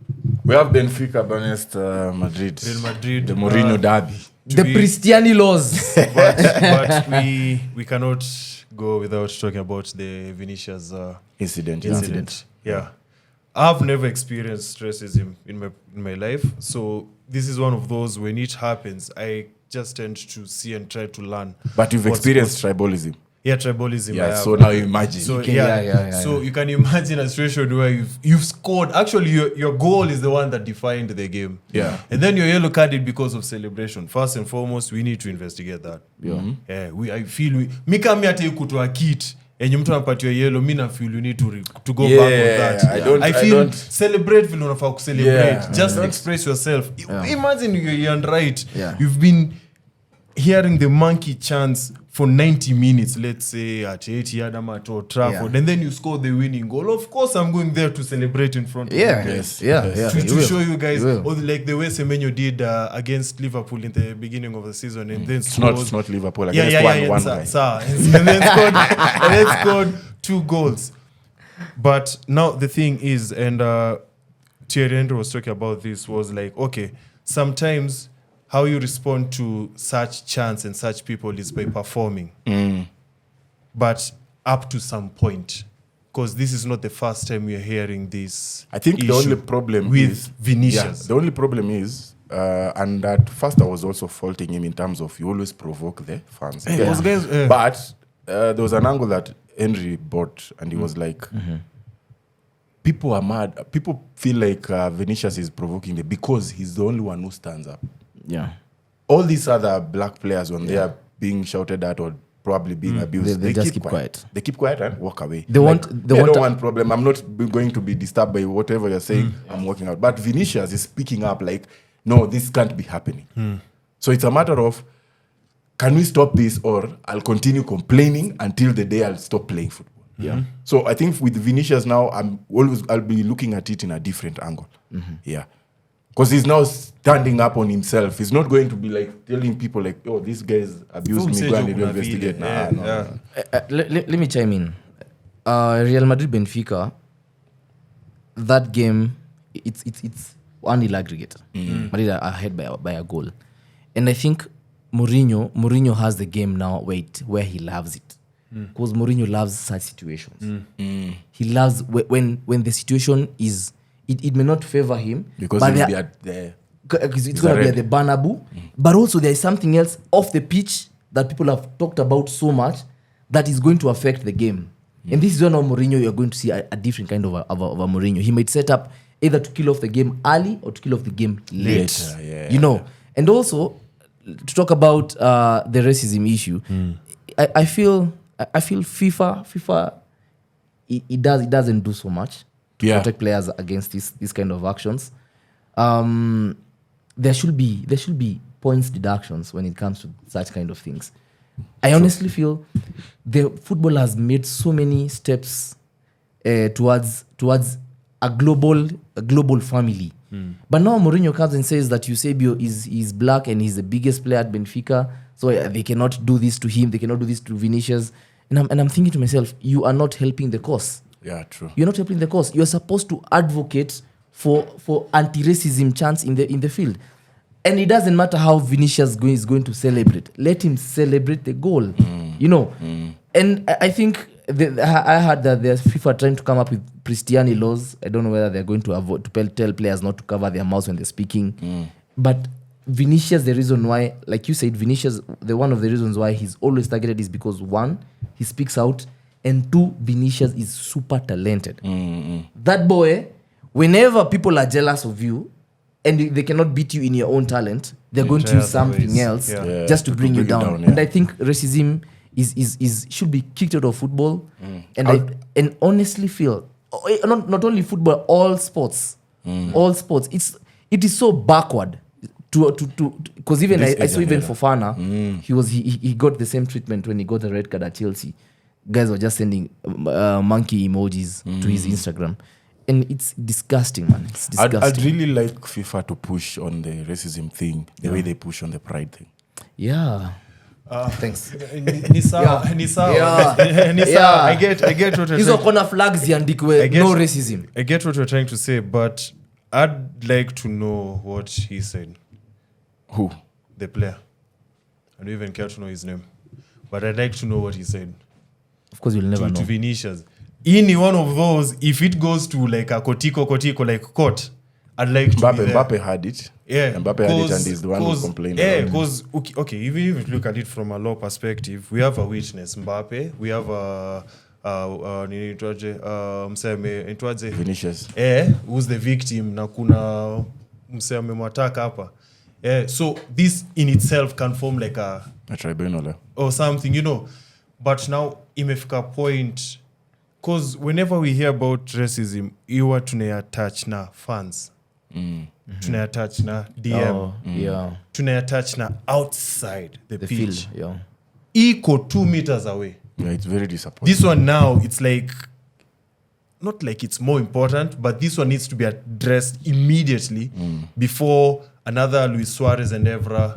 Speaker 1: We have Benfica against Madrid.
Speaker 2: Real Madrid,
Speaker 1: The Mourinho derby.
Speaker 3: The Cristiani laws.
Speaker 2: but we cannot go without talking about the Vinicius
Speaker 1: Incident.
Speaker 2: Yeah. I've never experienced racism in my life. So this is one of those when it happens, I just tend to see and try to learn.
Speaker 1: But you've
Speaker 2: what's
Speaker 1: experienced tribalism.
Speaker 2: Yeah, tribalism. I
Speaker 1: Yeah,
Speaker 2: have.
Speaker 1: so now you imagine.
Speaker 2: So
Speaker 3: Yeah.
Speaker 2: So you can imagine a situation where you've scored. Actually, your goal is the one that defined the game.
Speaker 1: Yeah.
Speaker 2: And then you're yellow carded because of celebration. First and foremost, we need to investigate that.
Speaker 3: Yeah.
Speaker 2: Yeah. I feel mi kama hata ikutoa kit enye mtu anapatiwa yellow, mi na feel you need to go back on that. I feel celebrate vile unafaa kucelebrate.
Speaker 1: Yeah.
Speaker 2: Just express yourself. Imagine you're right.
Speaker 3: Yeah.
Speaker 2: You've been hearing the monkey chants for 90 minutes, let's say at Etihad or at Old Trafford, and then you score the winning goal. Of course, I'm going there to celebrate in front of you guys. To show you guys, or like the way Semenyo did against Liverpool in the beginning of the season, and then
Speaker 1: It's not Liverpool. I guess one guy.
Speaker 2: and then scored 2 goals. But now the thing is, and Thierry Henry was talking about this, was like, okay, sometimes how you respond to such chants and such people is by performing. But up to some point. Because this is not the first time we're hearing this.
Speaker 1: I think the
Speaker 2: issue
Speaker 1: only problem
Speaker 2: with
Speaker 1: is
Speaker 2: Vinicius.
Speaker 1: the only problem is, and at first I was also faulting him in terms of you always provoke the fans.
Speaker 2: Those guys,
Speaker 1: But there was an angle that Henry brought, and he was like, people are mad. People feel like Vinicius is provoking them because he's the only one who stands up.
Speaker 3: Yeah.
Speaker 1: All these other black players, when they are being shouted at or probably being abused.
Speaker 3: They just keep quiet.
Speaker 1: They keep quiet and walk away.
Speaker 3: They
Speaker 1: don't want problem. I'm not going to be disturbed by whatever you're saying. I'm walking out. But Vinicius is speaking up like, no, this can't be happening. So it's a matter of, can we stop this, or I'll continue complaining until the day I'll stop playing football. Yeah. So I think with Vinicius now, I'll be looking at it in a different angle. Yeah. Because he's now standing up on himself. He's not going to be like telling people like, oh, these guys abused me, go and investigate. No.
Speaker 3: Let me chime in. Real Madrid Benfica, that game, it's 1-0 aggregate. Madrid are ahead by a goal. And I think Mourinho has the game now where he loves it. Because Mourinho loves such situations. He loves when the situation is, it may not favor him.
Speaker 1: Because
Speaker 3: but
Speaker 1: it's
Speaker 3: going to be at the Bernabeu. But also there is something else off the pitch that people have talked about so much that is going to affect the game. And this is when Mourinho, you're going to see a different kind of a Mourinho. He might set up either to kill off the game early or to kill off the game late. You know. And also, to talk about the racism issue, I feel FIFA it doesn't do so much to protect players against this kind of actions. There should be points deductions when it comes to such kind of things. I honestly feel the football has made so many steps towards a global family. But now Mourinho comes and says that Eusebio is black and he's the biggest player at Benfica, so they cannot do this to him, they cannot do this to Vinicius. And I'm thinking to myself, you are not helping the cause.
Speaker 1: Yeah, true.
Speaker 3: You're not helping the cause. You're supposed to advocate for anti-racism chants in the field. And it doesn't matter how Vinicius is going to celebrate. Let him celebrate the goal. You know. And I think I heard that there's FIFA trying to come up with Christiani laws. I don't know whether they're going to tell players not to cover their mouths when they're speaking. But Vinicius, the reason why, like you said, Vinicius, one of the reasons why he's always targeted is because, one, he speaks out, and two, Vinicius is super talented. That boy, whenever people are jealous of you and they cannot beat you in your own talent, they're going to use something else just to bring you down. And I think racism is should be kicked out of football. And honestly feel, not only football, all sports. It is so backward because even I saw even Fofana, he got the same treatment when he got the red card at Chelsea. Guys were just sending monkey emojis to his Instagram. And it's disgusting, man. It's disgusting.
Speaker 1: I'd really like FIFA to push on the racism thing the way they push on the pride thing.
Speaker 3: Yeah. Thanks.
Speaker 2: Nisa. I get what you're
Speaker 3: saying. Hizo kona flags ziandikwe no racism.
Speaker 2: I get what you're trying to say, but I'd like to know what he said.
Speaker 1: Who?
Speaker 2: The player. I don't even care to know his name. But I'd like to know what he said.
Speaker 3: Of course, you'll never know.
Speaker 2: To Vinicius. Any one of those, if it goes to like a Kotiko, like court, I'd like to be there.
Speaker 1: Mbappe had it.
Speaker 2: Yeah.
Speaker 1: Mbappe had it and he's the one who complained.
Speaker 2: Yeah, because, okay, even if you look at it from a law perspective, we have a witness, Mbappe. We have
Speaker 1: Vinicius.
Speaker 2: Who's the victim, na kuna mseme mwataka hapa. So this in itself can form like a
Speaker 1: tribunal
Speaker 2: or something, you know. But now imefika point, because whenever we hear about racism, iwa tunayatouch na fans, tunayatouch na DM, tunayatouch na outside the pitch.
Speaker 3: Field,
Speaker 2: Equal 2 meters away.
Speaker 1: Yeah, it's very disappointing.
Speaker 2: This one now, it's like, not like it's more important, but this one needs to be addressed immediately before another Luis Suarez and Evra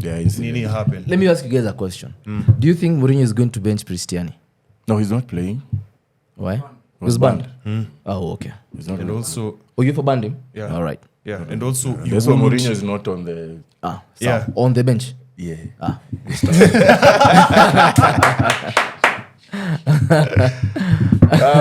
Speaker 2: happen.
Speaker 3: Let me ask you guys a question. Do you think Mourinho is going to bench Cristiani?
Speaker 1: No, he's not playing.
Speaker 3: Why? He was banned. Oh, okay.
Speaker 2: He's not. And also,
Speaker 3: you for banned him?
Speaker 2: Yeah.
Speaker 3: All right.
Speaker 2: Yeah, and also,
Speaker 1: so Mourinho is not on the.
Speaker 3: On the bench.
Speaker 1: Yeah.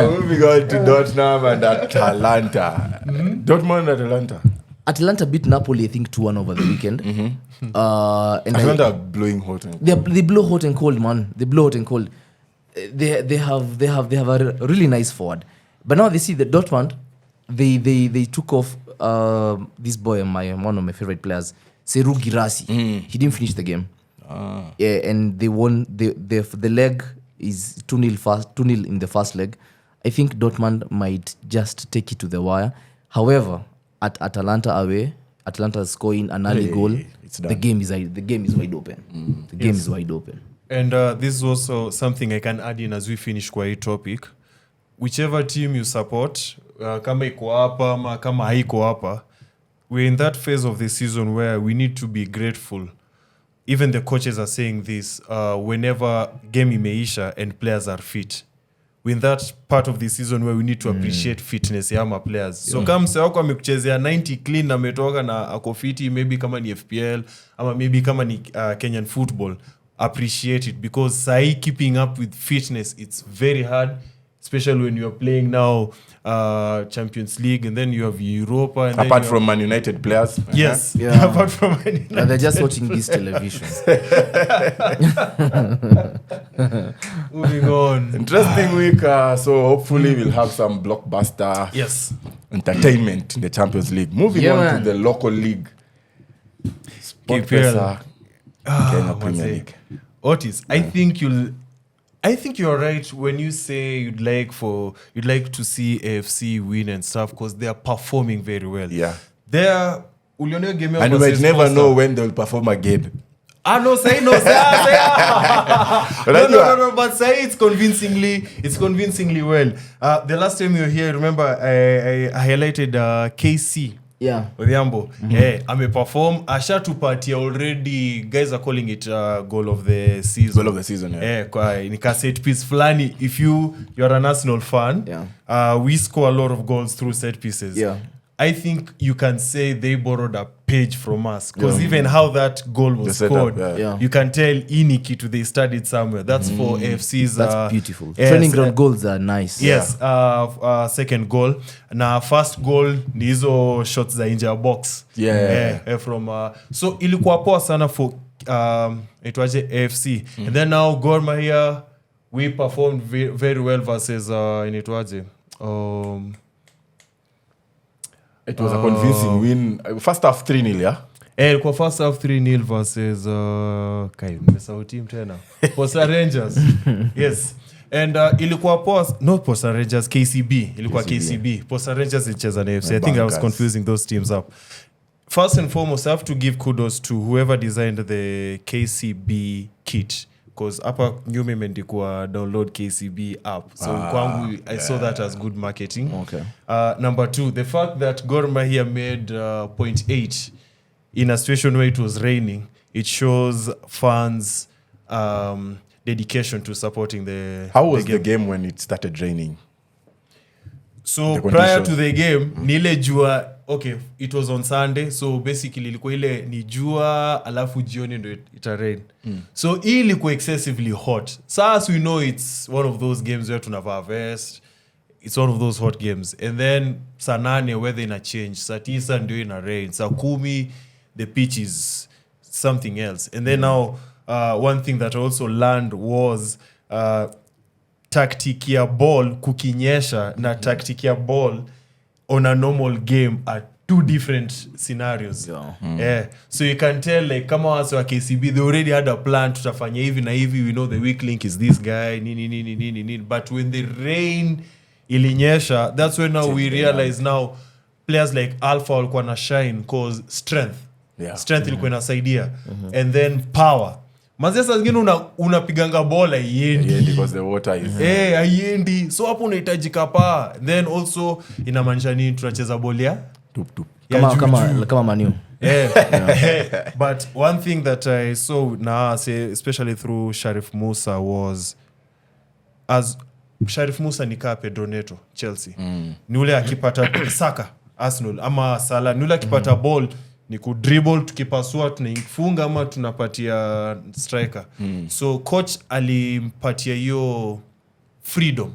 Speaker 1: Moving on to Dortmund and Atalanta. Dortmund and Atalanta.
Speaker 3: Atalanta beat Napoli, I think, 2-1 over the weekend. And
Speaker 1: Atalanta are blowing hot and cold.
Speaker 3: They blow hot and cold, man. They blow hot and cold. They have a really nice forward. But now they see the Dortmund, they took off this boy, one of my favorite players, Seru Girassi. He didn't finish the game. Yeah, and they won the leg is 2-0 in the first leg. I think Dortmund might just take it to the wire. However, at Atalanta away, Atalanta scoring an early goal. The game is wide open. The game is wide open.
Speaker 2: And this is also something I can add in as we finish kwa hii topic. Whichever team you support, kama iko hapa ama kama haiko hapa, we're in that phase of the season where we need to be grateful. Even the coaches are saying this whenever game imeisha and players are fit. We're in that part of the season where we need to appreciate fitness ya players. So kama mse wako amekuchezea 90 clean na ametoka na ako fiti, maybe kama ni FPL ama maybe kama ni Kenyan football, appreciate it, because sahi keeping up with fitness, it's very hard, especially when you're playing now Champions League and then you have Europa. And
Speaker 1: apart from Man United players.
Speaker 2: Yes.
Speaker 3: Yeah.
Speaker 2: Apart from Man United.
Speaker 3: They're just watching this television.
Speaker 2: Moving on.
Speaker 1: Interesting week. So hopefully we'll have some blockbuster entertainment in the Champions League. Moving on to the local league.
Speaker 2: KPL.
Speaker 1: Kenya Premier League.
Speaker 2: Otis, I think you're right when you say you'd like to see AFC win and stuff, because they are performing very well.
Speaker 1: Yeah.
Speaker 2: And
Speaker 1: you might never know when they'll perform again.
Speaker 2: No, say. No, but say it's convincingly well. The last time you were here, remember I highlighted KC.
Speaker 3: Yeah.
Speaker 2: Odhiambo. Ameperform. Ashatupatia already. Guys are calling it goal of the season.
Speaker 1: Goal of the season, yeah.
Speaker 2: Nika set piece flani. If you're an Arsenal fan, we score a lot of goals through set pieces.
Speaker 3: Yeah.
Speaker 2: I think you can say they borrowed a page from us, because even how that goal was scored, you can tell Inikitu they studied somewhere. That's for AFC's.
Speaker 3: That's beautiful. Training ground goals are nice.
Speaker 2: Yes. Second goal. Na first goal ni hizo shots za nje ya box. From so ilikuwa poa sana for itwaje AFC. And then now Gor Mahia, we performed very well versus initwaje.
Speaker 1: It was a convincing win. First half 3-0, yeah?
Speaker 2: Kwa first half 3-0 versus nimesahau team tena. Posta Rangers. Yes. And ilikuwa not Posta Rangers, KCB. Ilikuwa KCB. Posta Rangers ilicheza na AFC. I think I was confusing those teams up. First and foremost, I have to give kudos to whoever designed the KCB kit, because hapa nyuma imeandikwa download KCB app. So kwangu I saw that as good marketing.
Speaker 3: Okay.
Speaker 2: Number 2, the fact that Gor Mahia made 0.8 in a situation where it was raining, it shows fans dedication to supporting the
Speaker 1: How was the game when it started raining?
Speaker 2: So prior to the game, nile jua, okay, it was on Sunday, so basically ilikuwa ile ni jua alafu jioni ndo ita rain. So ilikuwa excessively hot. So as we know, it's one of those games where tunavaa vest. It's one of those hot games. And then saa 8 weather ina change. Saa 9 ndio ina rain. Saa 10 the pitch is something else. And then now one thing that I also learned was tactic ya ball kukinyesha na tactic ya ball on a normal game are two different scenarios. So you can tell, like, kama wase wa KCB, they already had a plan, tutafanya hivi na hivi, we know the weak link is this guy, nini. But when the rain ilinyesha, that's when now we realize now players like Alpha walikuwa na shine cause strength. Strength ilikuwa inasaidia. And then power. Mazia saa zingine unapiganga bola haiendi
Speaker 1: because the water is
Speaker 2: haiendi, so hapo unahitaji kapa. Then also inamaanisha nini tunacheza bola
Speaker 1: tup
Speaker 3: kama Manu.
Speaker 2: But one thing that I saw now, especially through Sharif Musa, was as Sharif Musa ni ka Pedro Neto Chelsea. Ni ule akipata Saka Arsenal ama Salah, ni ule akipata ball ni kudribble, tukipasua tunaifunga ama tunapatia striker. So coach alimpatia hiyo freedom.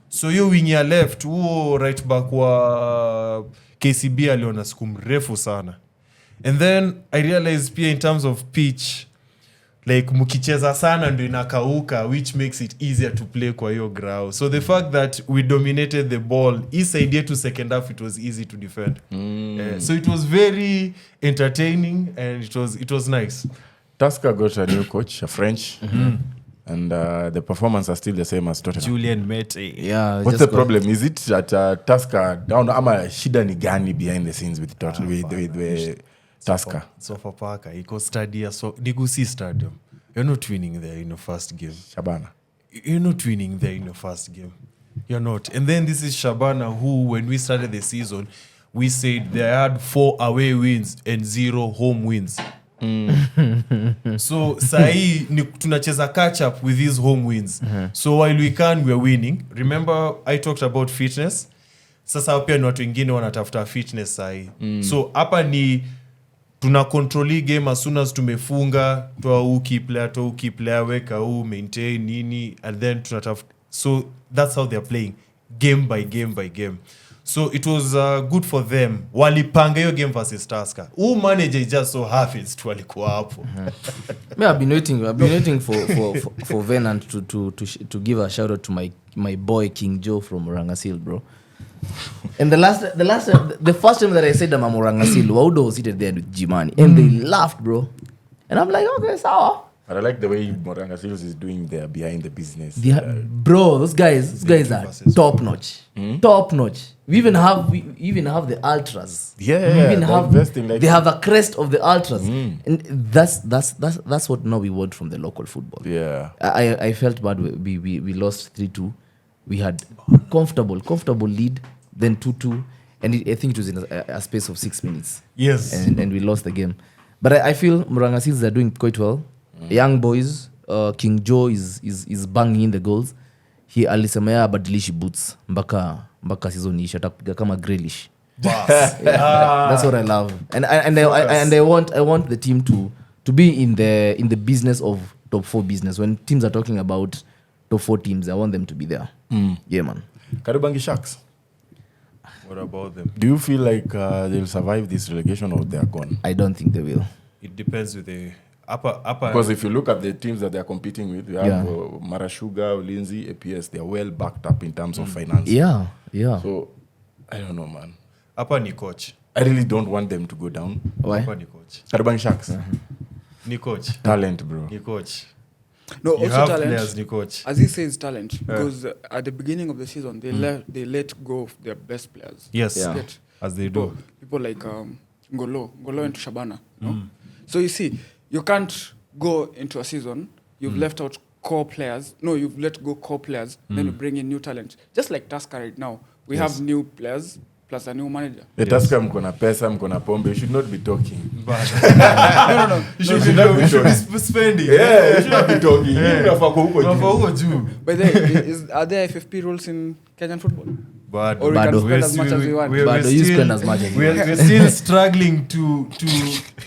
Speaker 2: So hiyo wing ya left, huo right back wa KCB aliona siku mrefu sana. And then I realized pia in terms of pitch, like mukicheza sana ndio inakauka, which makes it easier to play kwa hiyo ground. So the fact that we dominated the ball, his idea to second half, it was easy to defend. So it was very entertaining and it was nice.
Speaker 1: Tusker got a new coach, a French, and the performance are still the same as Tottenham.
Speaker 2: Julian Mete.
Speaker 3: Yeah.
Speaker 1: What's the problem? Is it that Tusker down? Ama shida ni gani behind the scenes with Tottenham with Tusker?
Speaker 2: Sofapaka, iko stadia so Nigusi Stadium. You're not winning there in the first game.
Speaker 1: Shabana.
Speaker 2: You're not winning there in the first game. You're not. And then this is Shabana, who, when we started the season, we said they had 4 away wins and 0 home wins. So sahi tunacheza catch up with these home wins. So while we can, we're winning. Remember I talked about fitness. Sasa pia ni watu wengine wanatafuta fitness sahi. So hapa ni tuna control hii game as soon as tumefunga, toa key player weka maintain nini, and then tunatafuta. So that's how they're playing, game by game. So it was good for them. Walipanga hiyo game versus Tusker. Who manager just so happens to walikuwa hapo.
Speaker 3: I've been waiting for Venant to give a shout out to my boy King Joe from Murang'a Seal, bro. And the first time that I said I'm a Murang'a Seal, Waudo was seated there with Jimani, and they laughed, bro. And I'm like, okay, sawa.
Speaker 1: But I like the way Murang'a Seal is doing their behind the business.
Speaker 3: Bro, those guys are top notch. Top notch. We even have the ultras.
Speaker 1: Yeah,
Speaker 3: they have a crest of the ultras, and that's what now we want from the local football.
Speaker 1: Yeah,
Speaker 3: I felt bad. We lost 3-2. We had comfortable lead, then 2-2, and I think it was in a space of 6 minutes.
Speaker 2: Yes,
Speaker 3: and we lost the game. But I feel Murang'a Seals are doing quite well. Young boys, King Joe is banging in the goals. He alisemea badilishi boots mpaka season isha atapiga kama Grealish. That's what I love. And I want the team to be in the business of top 4 business. When teams are talking about top 4 teams, I want them to be there. Yeah, man.
Speaker 1: Kariobangi Sharks.
Speaker 2: What about them?
Speaker 1: Do you feel like they'll survive this relegation or they're gone?
Speaker 3: I don't think they will.
Speaker 2: It depends with the upper.
Speaker 1: Because if you look at the teams that they're competing with, we have Marashuga, Ulinzi, APS. They're well backed up in terms of finance.
Speaker 3: Yeah.
Speaker 1: So I don't know, man.
Speaker 2: Upper ni coach.
Speaker 1: I really don't want them to go down.
Speaker 3: Why?
Speaker 2: Upper ni coach.
Speaker 1: Kariobangi Sharks.
Speaker 2: Ni coach.
Speaker 1: Talent, bro.
Speaker 2: Ni coach.
Speaker 4: No,
Speaker 2: You
Speaker 4: also
Speaker 2: have
Speaker 4: talent.
Speaker 2: players, ni coach.
Speaker 4: As he says, talent. Because at the beginning of the season, they let go of their best players.
Speaker 2: Yes,
Speaker 3: Yeah.
Speaker 2: as they do.
Speaker 4: People like Ngolo and Shabana. No? So you see, you can't go into a season, you've left out core players. No, you've let go core players, then you bring in new talent. Just like Tusker right now. We have new players plus a new manager.
Speaker 1: The Tusker mkona pesa, mkona pombe. You should not be talking.
Speaker 4: No.
Speaker 2: You should be spending.
Speaker 1: Yeah, you should not be talking. Unafaa
Speaker 2: juu.
Speaker 4: But then, are there FFP rules in Kenyan football?
Speaker 2: But
Speaker 4: Or we can spend as much as we want.
Speaker 3: But you spend as much as you want.
Speaker 2: We're still struggling to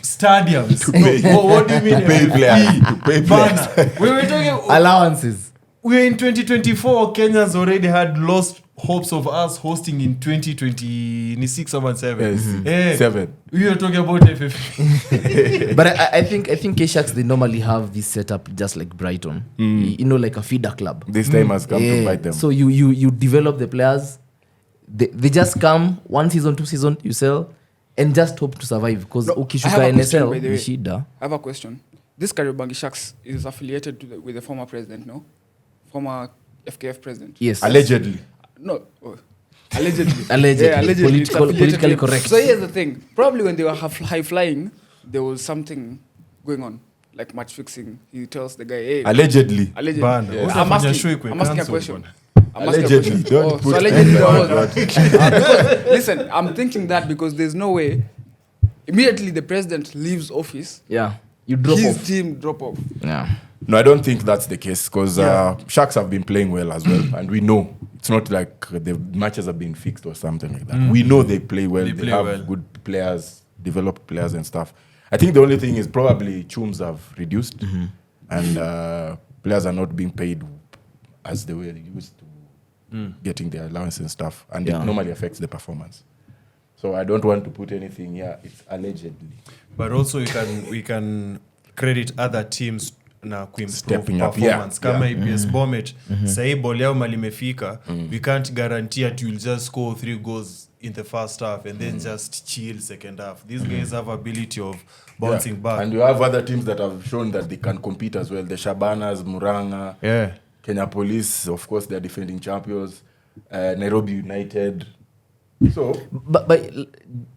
Speaker 2: stadiums.
Speaker 1: pay.
Speaker 2: What do you mean?
Speaker 1: To pay players.
Speaker 2: Bana, we were talking.
Speaker 3: Allowances.
Speaker 2: We're in 2024. Kenyans already had lost hopes of us hosting in 2026 or 7.
Speaker 1: Yes. 7.
Speaker 2: We were talking about FFP.
Speaker 3: But I think K-Sharks, they normally have this setup just like Brighton. You know, like a feeder club.
Speaker 1: This time has come to bite them.
Speaker 3: So you develop the players. They just come 1 season, 2 seasons, you sell, and just hope to survive. Because
Speaker 4: No, I
Speaker 3: ukishuka
Speaker 4: have a question,
Speaker 3: NSL,
Speaker 4: by the way.
Speaker 3: ni shida.
Speaker 4: I have a question. This Kariobangi Sharks is affiliated with the former president, no? Former FKF president.
Speaker 3: Yes.
Speaker 1: Allegedly.
Speaker 4: No. Allegedly.
Speaker 3: Allegedly.
Speaker 4: Yeah, allegedly. It's affiliated
Speaker 3: Politically
Speaker 4: with-
Speaker 3: correct.
Speaker 4: So here's the thing. Probably when they were high flying, there was something going on. Like match fixing. He tells the guy, hey.
Speaker 1: Allegedly.
Speaker 4: Allegedly.
Speaker 2: Bana,
Speaker 4: Yeah.
Speaker 2: utafanya
Speaker 4: I'm asking
Speaker 2: show ikwe
Speaker 4: I'm asking a
Speaker 2: cancelled,
Speaker 4: question.
Speaker 2: bana.
Speaker 4: I'm asking a
Speaker 1: Allegedly.
Speaker 4: question.
Speaker 1: Don't put
Speaker 4: so allegedly
Speaker 1: N
Speaker 4: there
Speaker 1: word.
Speaker 4: was. Because, listen, I'm thinking that because there's no way. Immediately the president leaves office,
Speaker 3: Yeah. You drop
Speaker 4: his
Speaker 3: off.
Speaker 4: team drop off.
Speaker 3: Yeah.
Speaker 1: No, I don't think that's the case because Sharks have been playing well as well, and we know it's not like the matches have been fixed or something like that. We know they play well. They
Speaker 2: play
Speaker 1: have
Speaker 2: well.
Speaker 1: good players, developed players and stuff. I think the only thing is probably chums have reduced, and players are not being paid as they were used to, getting their allowance and stuff, and
Speaker 3: Yeah.
Speaker 1: it normally affects the performance. So I don't want to put anything here. It's allegedly.
Speaker 2: But also we can credit other teams na kuimprove
Speaker 1: Stepping up,
Speaker 2: performance kama
Speaker 1: yeah.
Speaker 2: APS Bomet sahi ball yao malimefika we can't guarantee that you'll just score 3 goals in the first half and then just chill second half. These guys have ability of bouncing back.
Speaker 1: And you have other teams that have shown that they can compete as well. The Shabanas, Murang'a, Kenya Police, of course, they're defending champions. Nairobi United. So,
Speaker 3: but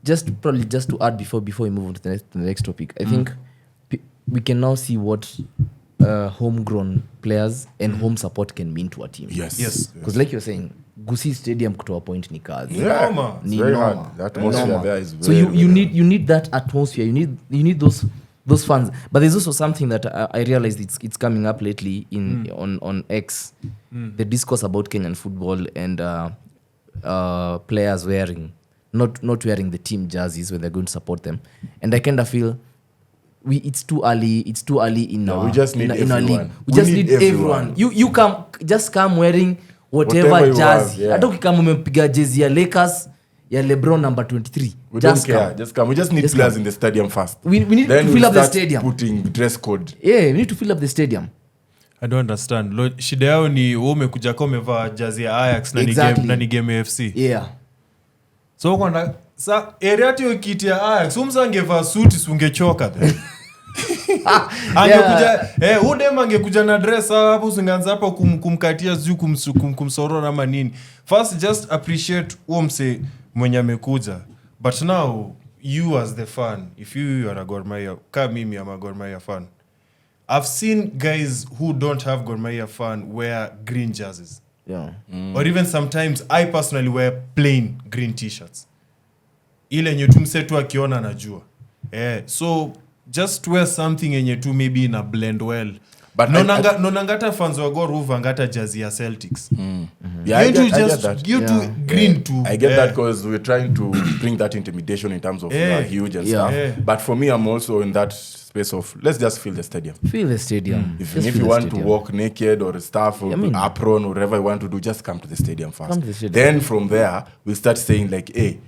Speaker 3: just to add before we move on to the next topic, I think we can now see what homegrown players and home support can mean to a team.
Speaker 1: Yes.
Speaker 3: Because like you're saying, Gusii Stadium kutoa point ni kazi.
Speaker 1: Yeah,
Speaker 3: Ni
Speaker 1: very
Speaker 3: normal.
Speaker 1: hard. The atmosphere there is very,
Speaker 3: so you need that atmosphere. You need those fans. But there's also something that I realized it's coming up lately on X. The discourse about Kenyan football and players not wearing the team jerseys when they're going to support them. And I kind of feel it's too early in our
Speaker 1: we just need
Speaker 3: in our league.
Speaker 1: everyone.
Speaker 3: We just need everyone. You come wearing whatever
Speaker 1: you have,
Speaker 3: jersey. Hata ukikama umepiga jersey ya Lakers ya LeBron number 23.
Speaker 1: We don't care. Just come. We just need players in the stadium first.
Speaker 3: We need
Speaker 1: then
Speaker 3: to fill up the
Speaker 1: start
Speaker 3: stadium.
Speaker 1: Putting dress code.
Speaker 3: Yeah, we need to fill up the stadium.
Speaker 2: I don't understand. Shida yao ni wewe umekuja kama umevaa jersey ya Ajax na ni game AFC.
Speaker 3: Yeah.
Speaker 2: So kwanda area hiyo kiti ya Ajax umsangevaa suit ungechoka then. Angekuja udem angekuja na dress hapo usingeanza hapa kumkatia zuu kumsorora ama nini. First just appreciate mse mwenye amekuja. But now you as the fan, if you are a Gor Mahia, kama mimi am a Gor Mahia fan, I've seen guys who don't have Gor Mahia fan wear green jerseys.
Speaker 3: Yeah.
Speaker 2: Or even sometimes I personally wear plain green t-shirts. Ile yenye tu msetu akiona anajua. So just wear something yenye tu maybe ina blend well. But nonangata fans wa Gor huvangata jersey ya Celtics.
Speaker 1: Yeah, I get that.
Speaker 2: You to green too.
Speaker 1: I get that because we're trying to bring that intimidation in terms of huge and stuff. But for me, I'm also in that space of let's just fill the stadium.
Speaker 3: Fill the stadium.
Speaker 1: If you want to walk naked or stuff or apron or whatever you want to do, just come to the stadium first.
Speaker 3: Come to the stadium.
Speaker 1: Then from there, we start saying like, hey,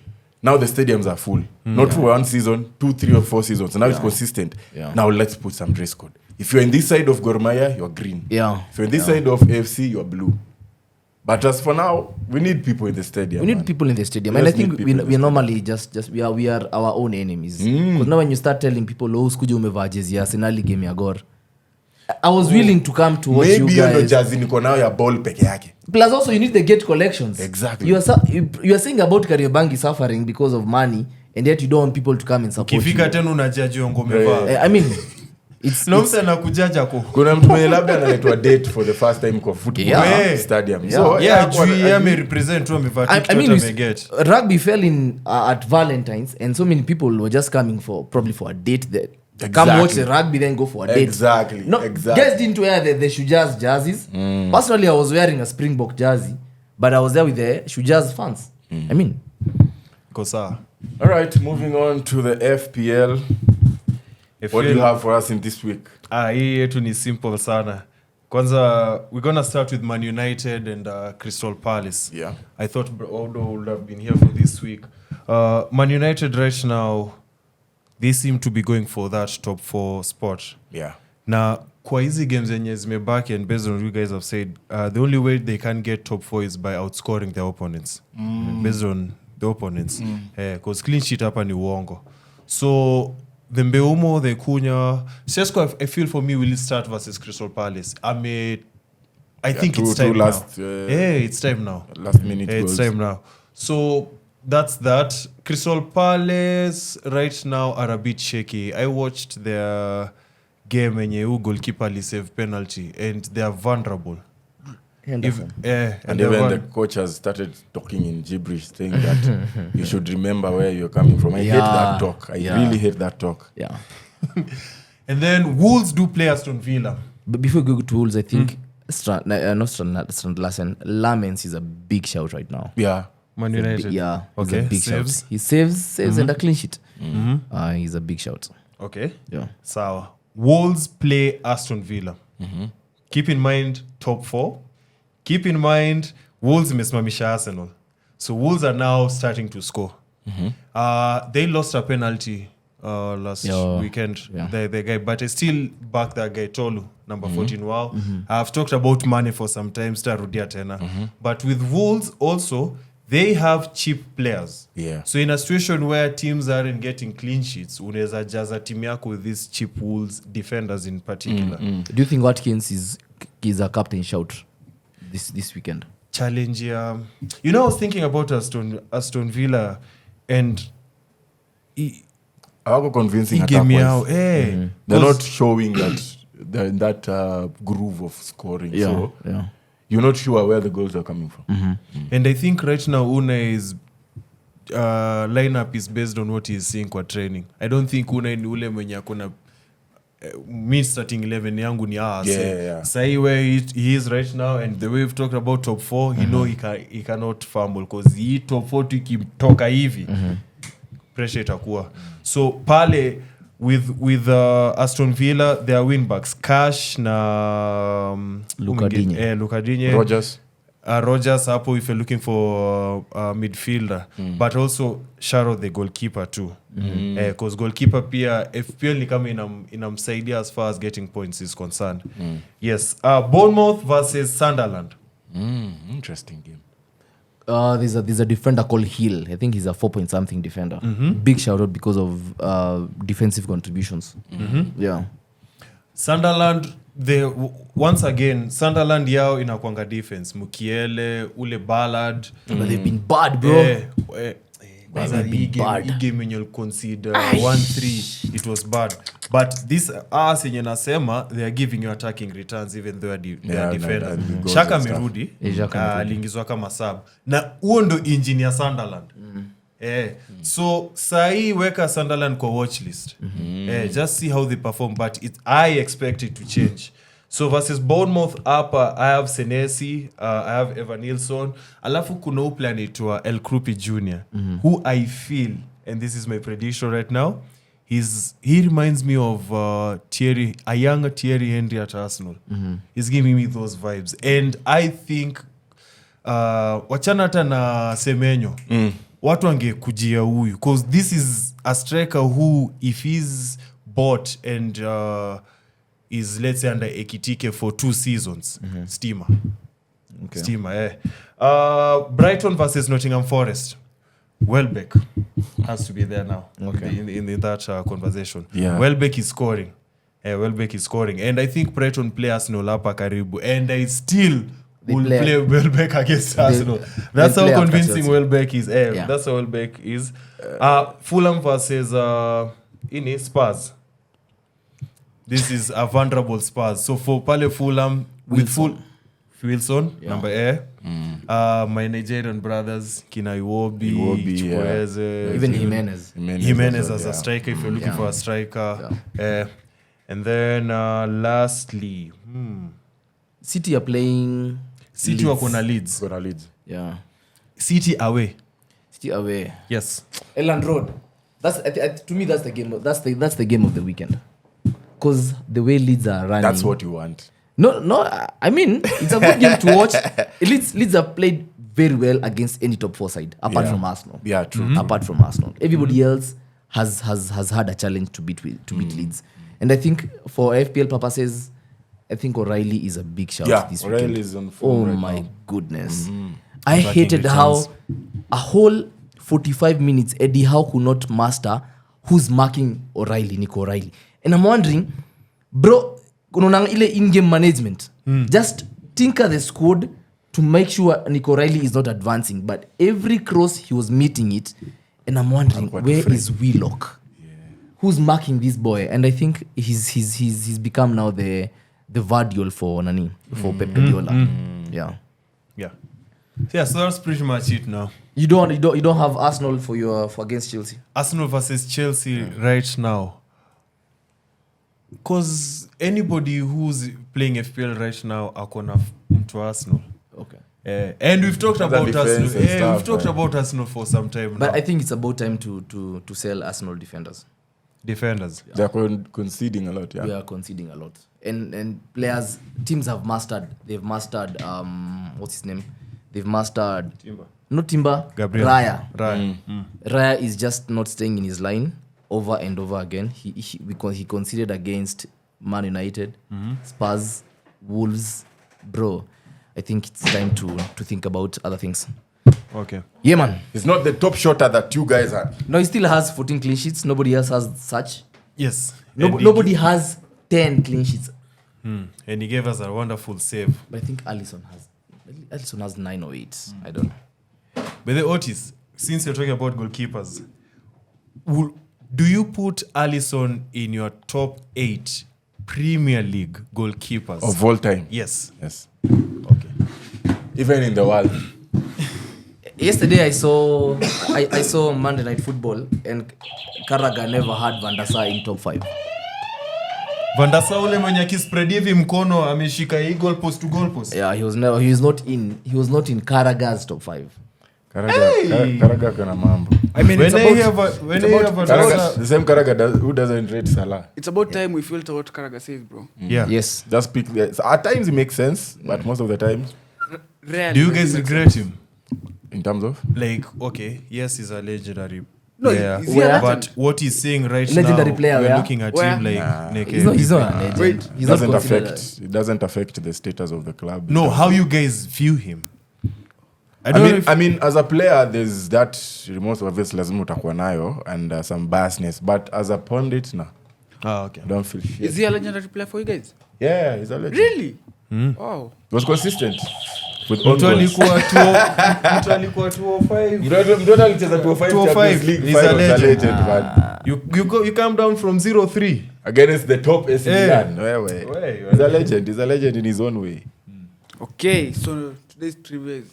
Speaker 1: now the stadiums are full. Not for 1 season, 2, 3 or 4 seasons. Now it's consistent.
Speaker 3: Yeah.
Speaker 1: Now let's put some dress code. If you're in this side of Gor Mahia, you're green.
Speaker 3: Yeah.
Speaker 1: If you're in this side of AFC, you're blue. But as for now, we need people in the stadium.
Speaker 3: We need people in the stadium. And I think we normally just we are our own enemies. Because now when you start telling people, sikuja umevaa jezi ya Arsenal game ya Gor, I was willing to come to watch
Speaker 1: maybe
Speaker 3: you guys.
Speaker 1: Maybe jersey niko nayo ya ball peke yake.
Speaker 3: Plus also you need the gate collections.
Speaker 1: Exactly.
Speaker 3: You are saying about Kariobangi suffering because of money and yet you don't want people to come and support
Speaker 2: Kifika tena unajaji ongo umevaa.
Speaker 3: I mean
Speaker 2: Nomsa na kujaja ko.
Speaker 1: Kuna mtu mwenye labda analetwa date for the first time kwa football stadium. So
Speaker 2: me represent tu amevaa
Speaker 3: I mean,
Speaker 2: ameget.
Speaker 3: Rugby fell in at Valentine's and so many people were just coming probably for a date there. Come watch the rugby then go for a date.
Speaker 1: Exactly.
Speaker 3: Guys didn't wear the Shujaz jerseys. Personally, I was wearing a Springbok jersey, but I was there with the Shujaz fans. I mean,
Speaker 2: Kosa.
Speaker 1: All right, moving on to the FPL. What do you have for us in this week?
Speaker 2: Hii yetu ni simple sana. Kwanza, we're going to start with Man United and Crystal Palace.
Speaker 1: Yeah.
Speaker 2: I thought Odo would have been here for this week. Man United right now, they seem to be going for that top 4 spot.
Speaker 1: Yeah.
Speaker 2: Na kwa hizi games zenye zimebaki and based on what you guys have said, the only way they can get top 4 is by outscoring their opponents. Based on the opponents. Because clean sheet hapa ni uongo. So the Mbeumo, the Cunha, Sesko, I feel for me will start versus Crystal Palace. I think it's time now. It's time now.
Speaker 1: Last minute goals.
Speaker 2: It's time now. So that's that. Crystal Palace right now are a bit shaky. I watched their game when you goalkeeper save penalty and they are vulnerable.
Speaker 1: And even the coach has started talking in gibberish, saying that you should remember where you're coming from. I hate that talk. I really hate that talk.
Speaker 3: Yeah.
Speaker 2: And then Wolves do play Aston Villa.
Speaker 3: But before we go to Wolves, I think Lamens is a big shout right now.
Speaker 1: Yeah.
Speaker 2: Man United.
Speaker 3: He's
Speaker 2: okay.
Speaker 3: a big shout. He saves and a clean sheet. He's a big shout.
Speaker 2: Okay.
Speaker 3: Yeah.
Speaker 2: So Wolves play Aston Villa. Keep in mind top 4. Keep in mind Wolves imesimamisha Arsenal. So Wolves are now starting to score. They lost a penalty last weekend. The guy, but I still back that guy Tolu, number 14. Wow, I've talked about Mane for some time. Starudia tena, but with Wolves also. They have cheap players.
Speaker 1: Yeah.
Speaker 2: So in a situation where teams aren't getting clean sheets, unaweza jaza team yako with these cheap Wolves defenders in particular.
Speaker 3: Do you think Watkins is a captain shout this weekend?
Speaker 2: Challenge, I was thinking about Aston Villa and
Speaker 1: I was convincing
Speaker 2: attack-wise.
Speaker 1: They're not showing that they're in that groove of scoring. So you're not sure where the goals are coming from.
Speaker 2: And I think right now Unai's lineup is based on what he's seeing kwa training. I don't think Unai ni ule mwenye akona me starting 11 yangu ni Sahi where he is right now, and the way we've talked about top 4, you know he cannot fumble because he top 4 tukimtoka hivi pressure itakuwa. So pale with Aston Villa, their wingbacks Cash na
Speaker 1: Lucadinho.
Speaker 2: Rogers hapo if you're looking for a midfielder, but also Sharo the goalkeeper too, because goalkeeper pia FPL ni kama inamsaidia as far as getting points is concerned. Yes, Bournemouth versus Sunderland.
Speaker 1: Interesting game.
Speaker 3: There's a defender called Hill. I think he's a 4-point-something defender. Big shout out because of defensive contributions. Yeah.
Speaker 2: Sunderland, once again, Sunderland yao inakuanga defense. Mukiele, ule Ballard.
Speaker 3: But they've been bad, bro.
Speaker 2: Game when you'll consider 1-3, it was bad. But this yenye nasema, they are giving you attacking returns even though they are defenders. Shaka Mirudi aliingizwa kama sub. Na huo ndo engine ya Sunderland. So sahi weka Sunderland kwa watch list. Just see how they perform, but I expect it to change. So versus Bournemouth hapa, I have Senesi, I have Evan Nilsson, alafu kuna uplan itwa El Krupi Jr, who I feel, and this is my prediction right now, he reminds me of a younger Thierry Henry at Arsenal. He's giving me those vibes, and I think wachana hata na Semenyo, watu angekujia huyu, because this is a striker who, if he's bought and is, let's say, under Ekitike for 2 seasons, steamer. Steamer, Brighton versus Nottingham Forest. Welbeck has to be there now in that conversation. Welbeck is scoring. Welbeck is scoring. And I think Brighton play Arsenal hapa karibu. And I still will play Welbeck against Arsenal. That's how convincing Welbeck is. That's how Welbeck is. Fulham versus Spurs. This is a vulnerable Spurs. So for Pale Fulham with Wilson, number A. My Nigerian brothers, Kina Iwobi, Chukwueze,
Speaker 3: even
Speaker 2: Jimenez as a striker if you're looking for a striker. And then lastly,
Speaker 3: City are playing
Speaker 2: City wako na Leeds.
Speaker 3: Yeah.
Speaker 2: City away. Yes.
Speaker 3: Elland Road. That's to me that's the game. That's the game of the weekend. Because the way Leeds are running.
Speaker 1: That's what you want.
Speaker 3: No. I mean, it's a good game to watch. Leeds have played very well against any top 4 side, apart from Arsenal.
Speaker 1: Yeah, true.
Speaker 3: Apart from Arsenal, everybody else has had a challenge to beat Leeds, and I think for FPL purposes, I think O'Reilly is a big shout this weekend.
Speaker 1: O'Reilly is on form right
Speaker 3: my
Speaker 1: now.
Speaker 3: Goodness, I hated how a whole 45 minutes Eddie Howe could not master who's marking Nico O'Reilly. And I'm wondering, bro, kunonang ile in-game management. Just tinker the squad to make sure Nico O'Reilly is not advancing. But every cross, he was meeting it. And I'm wondering, where is Willock? Who's marking this boy? And I think he's become now the Vardiol for Pep Guardiola.
Speaker 2: Yeah, so that's pretty much it now.
Speaker 3: You don't have Arsenal for against Chelsea?
Speaker 2: Arsenal versus Chelsea right now. Because anybody who's playing FPL right now akona to Arsenal.
Speaker 3: Okay.
Speaker 2: And we've talked about Arsenal. We've talked about Arsenal for some time now.
Speaker 3: But I think it's about time to sell Arsenal defenders.
Speaker 1: They're conceding a lot.
Speaker 3: We are conceding a lot. And players, teams have mastered. They've mastered what's his name? They've mastered
Speaker 2: Timber.
Speaker 3: Not Timber.
Speaker 2: Gabriel.
Speaker 3: Raya.
Speaker 2: Raya.
Speaker 3: Raya is just not staying in his line. over and over again. Because he conceded against Man United, Spurs, Wolves. Bro, I think it's time to think about other things.
Speaker 2: Okay.
Speaker 3: Yeah, man.
Speaker 1: He's not the top shotter that you guys are.
Speaker 3: No, he still has 14 clean sheets. Nobody else has such.
Speaker 2: Yes.
Speaker 3: Nobody has 10 clean sheets.
Speaker 2: And he gave us a wonderful save.
Speaker 3: But I think Alisson has 9 or 8. I don't know.
Speaker 2: But the Otis, since you're talking about goalkeepers, do you put Alisson in your top 8 Premier League goalkeepers?
Speaker 1: Of all time?
Speaker 2: Yes.
Speaker 1: Okay. Even in the world?
Speaker 3: Yesterday I saw Monday Night Football and Carragher never had Van der Sar in top 5.
Speaker 2: Van der Sar ule mwenye akispread hivi mkono ameshika hii goal post to goal post.
Speaker 3: Yeah, he was not in Carragher's top 5.
Speaker 1: Carragher kana mambo.
Speaker 4: I mean,
Speaker 1: the same Carragher who doesn't rate Salah.
Speaker 4: It's about time we filter what Carragher says, bro.
Speaker 2: Yeah.
Speaker 3: Yes.
Speaker 1: Just pick. So at times it makes sense, but most of the times,
Speaker 4: Rarely
Speaker 2: Do you guys regret him?
Speaker 1: in terms of
Speaker 2: Like, okay, yes, he's a legendary
Speaker 4: No,
Speaker 2: player.
Speaker 4: is he a legend?
Speaker 2: But what he's saying right
Speaker 3: Legendary
Speaker 2: now,
Speaker 3: player,
Speaker 2: we're
Speaker 3: yeah?
Speaker 2: looking at
Speaker 4: Where?
Speaker 2: him like naked.
Speaker 3: He's not a legend.
Speaker 4: Wait,
Speaker 3: He's not
Speaker 1: doesn't
Speaker 3: considered
Speaker 1: affect. It doesn't affect the status of the club.
Speaker 2: No, how you guys view him?
Speaker 1: I mean, as a player, there's that remorse of this lazima utakuwa nayo and some biasness. But as a pundit, nah,
Speaker 2: Okay.
Speaker 1: I don't feel shit.
Speaker 4: Is he a legendary player for you guys?
Speaker 1: Yeah, he's a legend.
Speaker 4: Really? Wow.
Speaker 1: He was consistent with all
Speaker 2: Mtu
Speaker 1: goals.
Speaker 2: alikuwa 205.
Speaker 1: Mtoto alicheza 205 Champions League
Speaker 2: He's a
Speaker 1: finals,
Speaker 2: legend.
Speaker 1: man.
Speaker 2: You come down from 0-3.
Speaker 1: Against the top AC Milan.
Speaker 2: Wait.
Speaker 1: He's a legend. He's a legend in his own way.
Speaker 4: Okay, so today's trivia is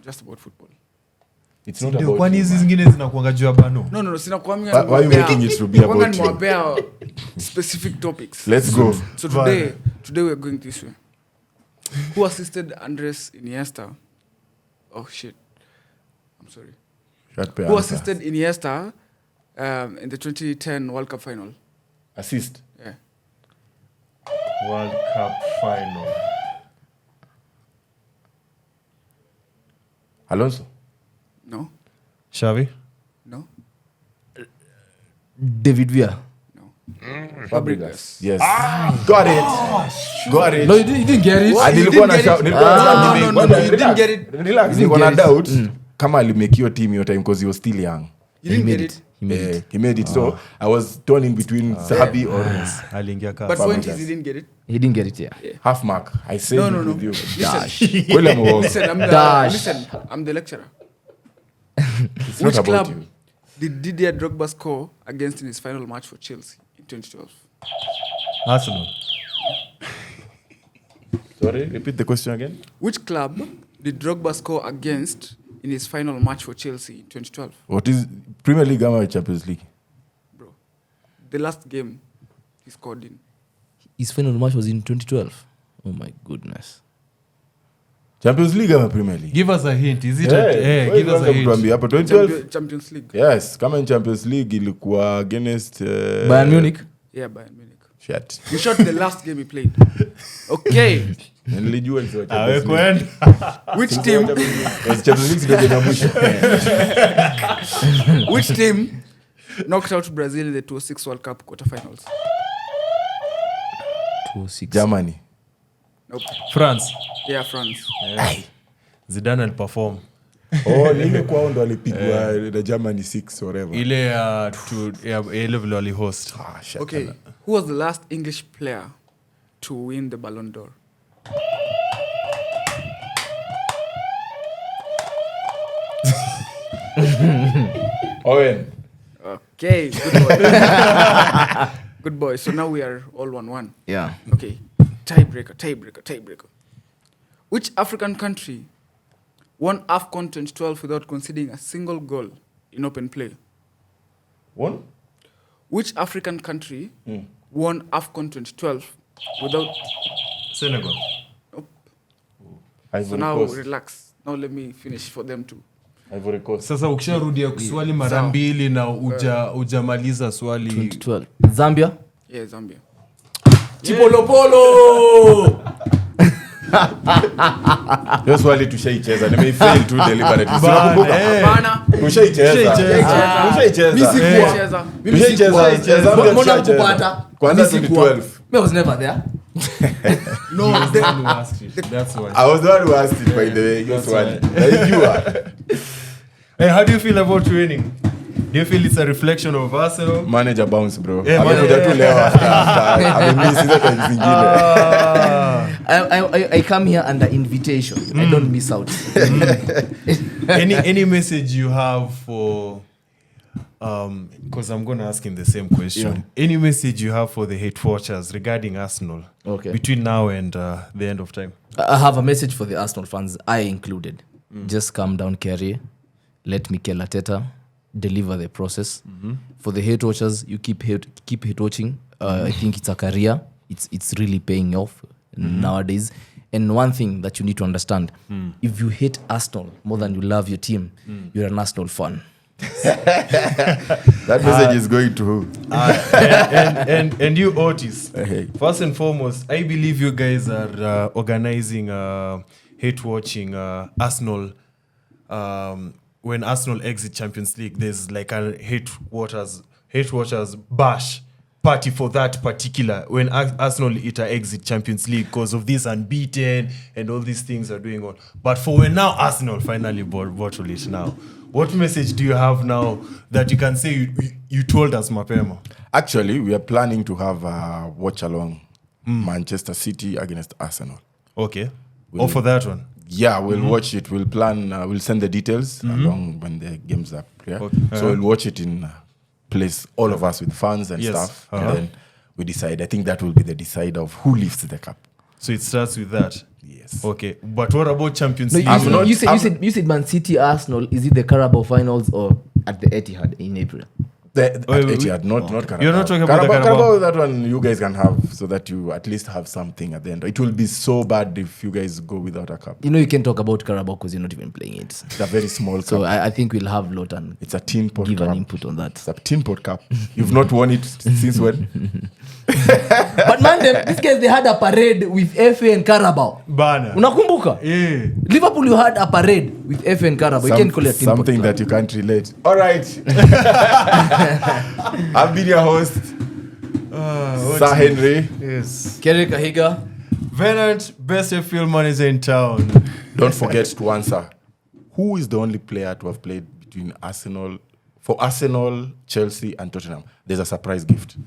Speaker 4: just about football.
Speaker 1: It's not
Speaker 2: Ndio
Speaker 1: about
Speaker 2: kwani
Speaker 1: you,
Speaker 2: hizi
Speaker 1: man.
Speaker 2: zingine zinakuanga juu ya bano.
Speaker 4: No, sina kuambia.
Speaker 1: Why are you making it to be about you?
Speaker 4: Nimewapea specific topics.
Speaker 1: Let's go.
Speaker 4: So today we're going this way. Who assisted Andres Iniesta? Oh shit. I'm sorry. Who assisted Iniesta in the 2010 World Cup final?
Speaker 1: Assist.
Speaker 4: Yeah.
Speaker 2: World Cup final.
Speaker 1: Alonso.
Speaker 4: No.
Speaker 2: Xavi?
Speaker 4: No.
Speaker 3: David Villa.
Speaker 4: No.
Speaker 1: Fabregas. Yes. Got it.
Speaker 3: No, you didn't get it.
Speaker 1: Ah, nilikuwa na shout.
Speaker 4: No, you didn't get it.
Speaker 1: Relax. Nilikuwa na doubt kama alimake your team your time because he was still young.
Speaker 4: You didn't get it.
Speaker 1: He made it. So I was torn in between Sabi or
Speaker 2: Aliingia
Speaker 4: But
Speaker 2: kasa.
Speaker 4: point is he didn't get it.
Speaker 3: He didn't get it, yeah.
Speaker 1: half mark. I said
Speaker 4: No.
Speaker 1: it with you.
Speaker 4: Listen,
Speaker 1: Kweli amewonga.
Speaker 4: listen, I'm the lecturer.
Speaker 1: It's
Speaker 4: Which
Speaker 1: not about
Speaker 4: club
Speaker 1: you.
Speaker 4: did Didier Drogba score against in his final match for Chelsea in 2012?
Speaker 2: Arsenal.
Speaker 1: Sorry, repeat the question again.
Speaker 4: Which club did Drogba score against in his final match for Chelsea in 2012?
Speaker 1: What is Premier League or Champions League?
Speaker 4: Bro, the last game he scored in.
Speaker 3: His final match was in 2012. Oh my goodness.
Speaker 1: Champions League or Premier League?
Speaker 2: Give us a hint. Is it
Speaker 1: Give us a hint. Hapo 2012.
Speaker 4: Champions League.
Speaker 1: Yes, kama in Champions League ilikuwa against
Speaker 3: Bayern Munich?
Speaker 4: Yeah, Bayern Munich.
Speaker 1: Shit.
Speaker 4: We shot the last game he played. Okay.
Speaker 1: Nilijua ilikuwa Champions League.
Speaker 4: Which team?
Speaker 1: Was Champions League ndio game ya mwisho.
Speaker 4: Which team knocked out Brazil in the 2006 World Cup quarterfinals?
Speaker 3: 2006.
Speaker 1: Germany.
Speaker 4: Nope.
Speaker 2: France.
Speaker 4: Yeah, France.
Speaker 2: Zidane aliperform.
Speaker 1: Ni ile kwao ndo alipigwa the Germany 6 whatever.
Speaker 2: Ile ya level wali host.
Speaker 1: Shit.
Speaker 4: Okay. Who was the last English player to win the Ballon d'Or?
Speaker 1: Owen.
Speaker 4: Okay, good boy. Good boy. So now we are all 1-1.
Speaker 3: Yeah.
Speaker 4: Okay. Tiebreaker. Which African country won AFCON 2012 without conceding a single goal in open play?
Speaker 1: One?
Speaker 4: Which African country won AFCON 2012 without...
Speaker 2: Senegal.
Speaker 4: Nope.
Speaker 1: Ivory
Speaker 4: So now
Speaker 1: Coast.
Speaker 4: relax. Now let me finish for them too.
Speaker 1: Ivory Coast.
Speaker 2: Sasa ukisharudia swali mara mbili na ujamaliza swali
Speaker 3: 2012. Zambia?
Speaker 4: Yeah, Zambia.
Speaker 3: Chipolopolo!
Speaker 1: Hiyo swali tushaicheza. Nimefail tu deliberately. Unakumbuka?
Speaker 4: Hapana.
Speaker 1: Tushaicheza. Tushaicheza.
Speaker 3: Mbona kupata?
Speaker 1: Kwanza 2012.
Speaker 3: I was never there.
Speaker 4: No,
Speaker 2: That's why.
Speaker 1: I was the one who asked it, by the way. Hiyo swali. You are.
Speaker 2: Hey, how do you feel about winning? Do you feel it's a reflection of Arsenal?
Speaker 1: Manager bounce, bro.
Speaker 2: Yeah,
Speaker 1: Amekuja tu leo after amemiss hizo times zingine.
Speaker 3: I come here under invitation. I don't miss out.
Speaker 2: Any message you have for because I'm going to ask him the same question.
Speaker 3: Yeah.
Speaker 2: Any message you have for the hate watchers regarding Arsenal between now and the end of time?
Speaker 3: I have a message for the Arsenal fans, I included. Just calm down, Kerry. Let Mikel Arteta deliver the process. For the hate watchers, you keep hate watching. I think it's a career. It's really paying off nowadays. And one thing that you need to understand, if you hate Arsenal more than you love your team, you're an Arsenal fan.
Speaker 1: That message is going to who?
Speaker 2: And you, Otis.
Speaker 1: Hey.
Speaker 2: First and foremost, I believe you guys are organizing hate watching Arsenal. When Arsenal exit Champions League, there's like a hate watchers bash party for that particular when Arsenal exit Champions League because of this unbeaten and all these things are doing on. But for when now Arsenal finally bottle it now, what message do you have now that you can say you told us mapema?
Speaker 1: Actually, we are planning to have a watch along Manchester City against Arsenal.
Speaker 2: Okay. For that one.
Speaker 1: Yeah, we'll watch it. We'll plan. We'll send the details along when the games are clear.
Speaker 2: Okay.
Speaker 1: So we'll watch it in place, all of us with fans and
Speaker 2: Yes.
Speaker 1: stuff, and then we decide. I think that will be the decider of who lifts the cup.
Speaker 2: So it starts with that.
Speaker 1: Yes.
Speaker 2: Okay. But what about Champions
Speaker 3: No,
Speaker 2: League?
Speaker 3: you said Man City, Arsenal. Is it the Carabao finals or at the Etihad in April?
Speaker 1: Etihad, not Carabao.
Speaker 2: You're not talking about the Carabao?
Speaker 1: That one you guys can have, so that you at least have something at the end. It will be so bad if you guys go without a cup.
Speaker 3: You can talk about Carabao because you're not even playing it.
Speaker 1: It's a very small
Speaker 3: So
Speaker 1: cup.
Speaker 3: I think we'll have Lotan
Speaker 1: It's a tin pot
Speaker 3: give
Speaker 1: cup.
Speaker 3: an input on that.
Speaker 1: It's a tin pot cup. You've not won it since when?
Speaker 3: But man, these guys, they had a parade with FA and Carabao.
Speaker 2: Bana.
Speaker 3: Unakumbuka?
Speaker 2: Yeah.
Speaker 3: Liverpool, you had a parade with FA and Carabao. You can't call it a team
Speaker 1: something
Speaker 3: pot club.
Speaker 1: that you can't relate. All right. I've been your host, Sir Henry.
Speaker 2: Yes.
Speaker 3: Kerry Kahiga.
Speaker 2: Venant, best field manager in town.
Speaker 1: Don't forget to answer. Who is the only player to have played between Arsenal, Chelsea, and Tottenham? There's a surprise gift.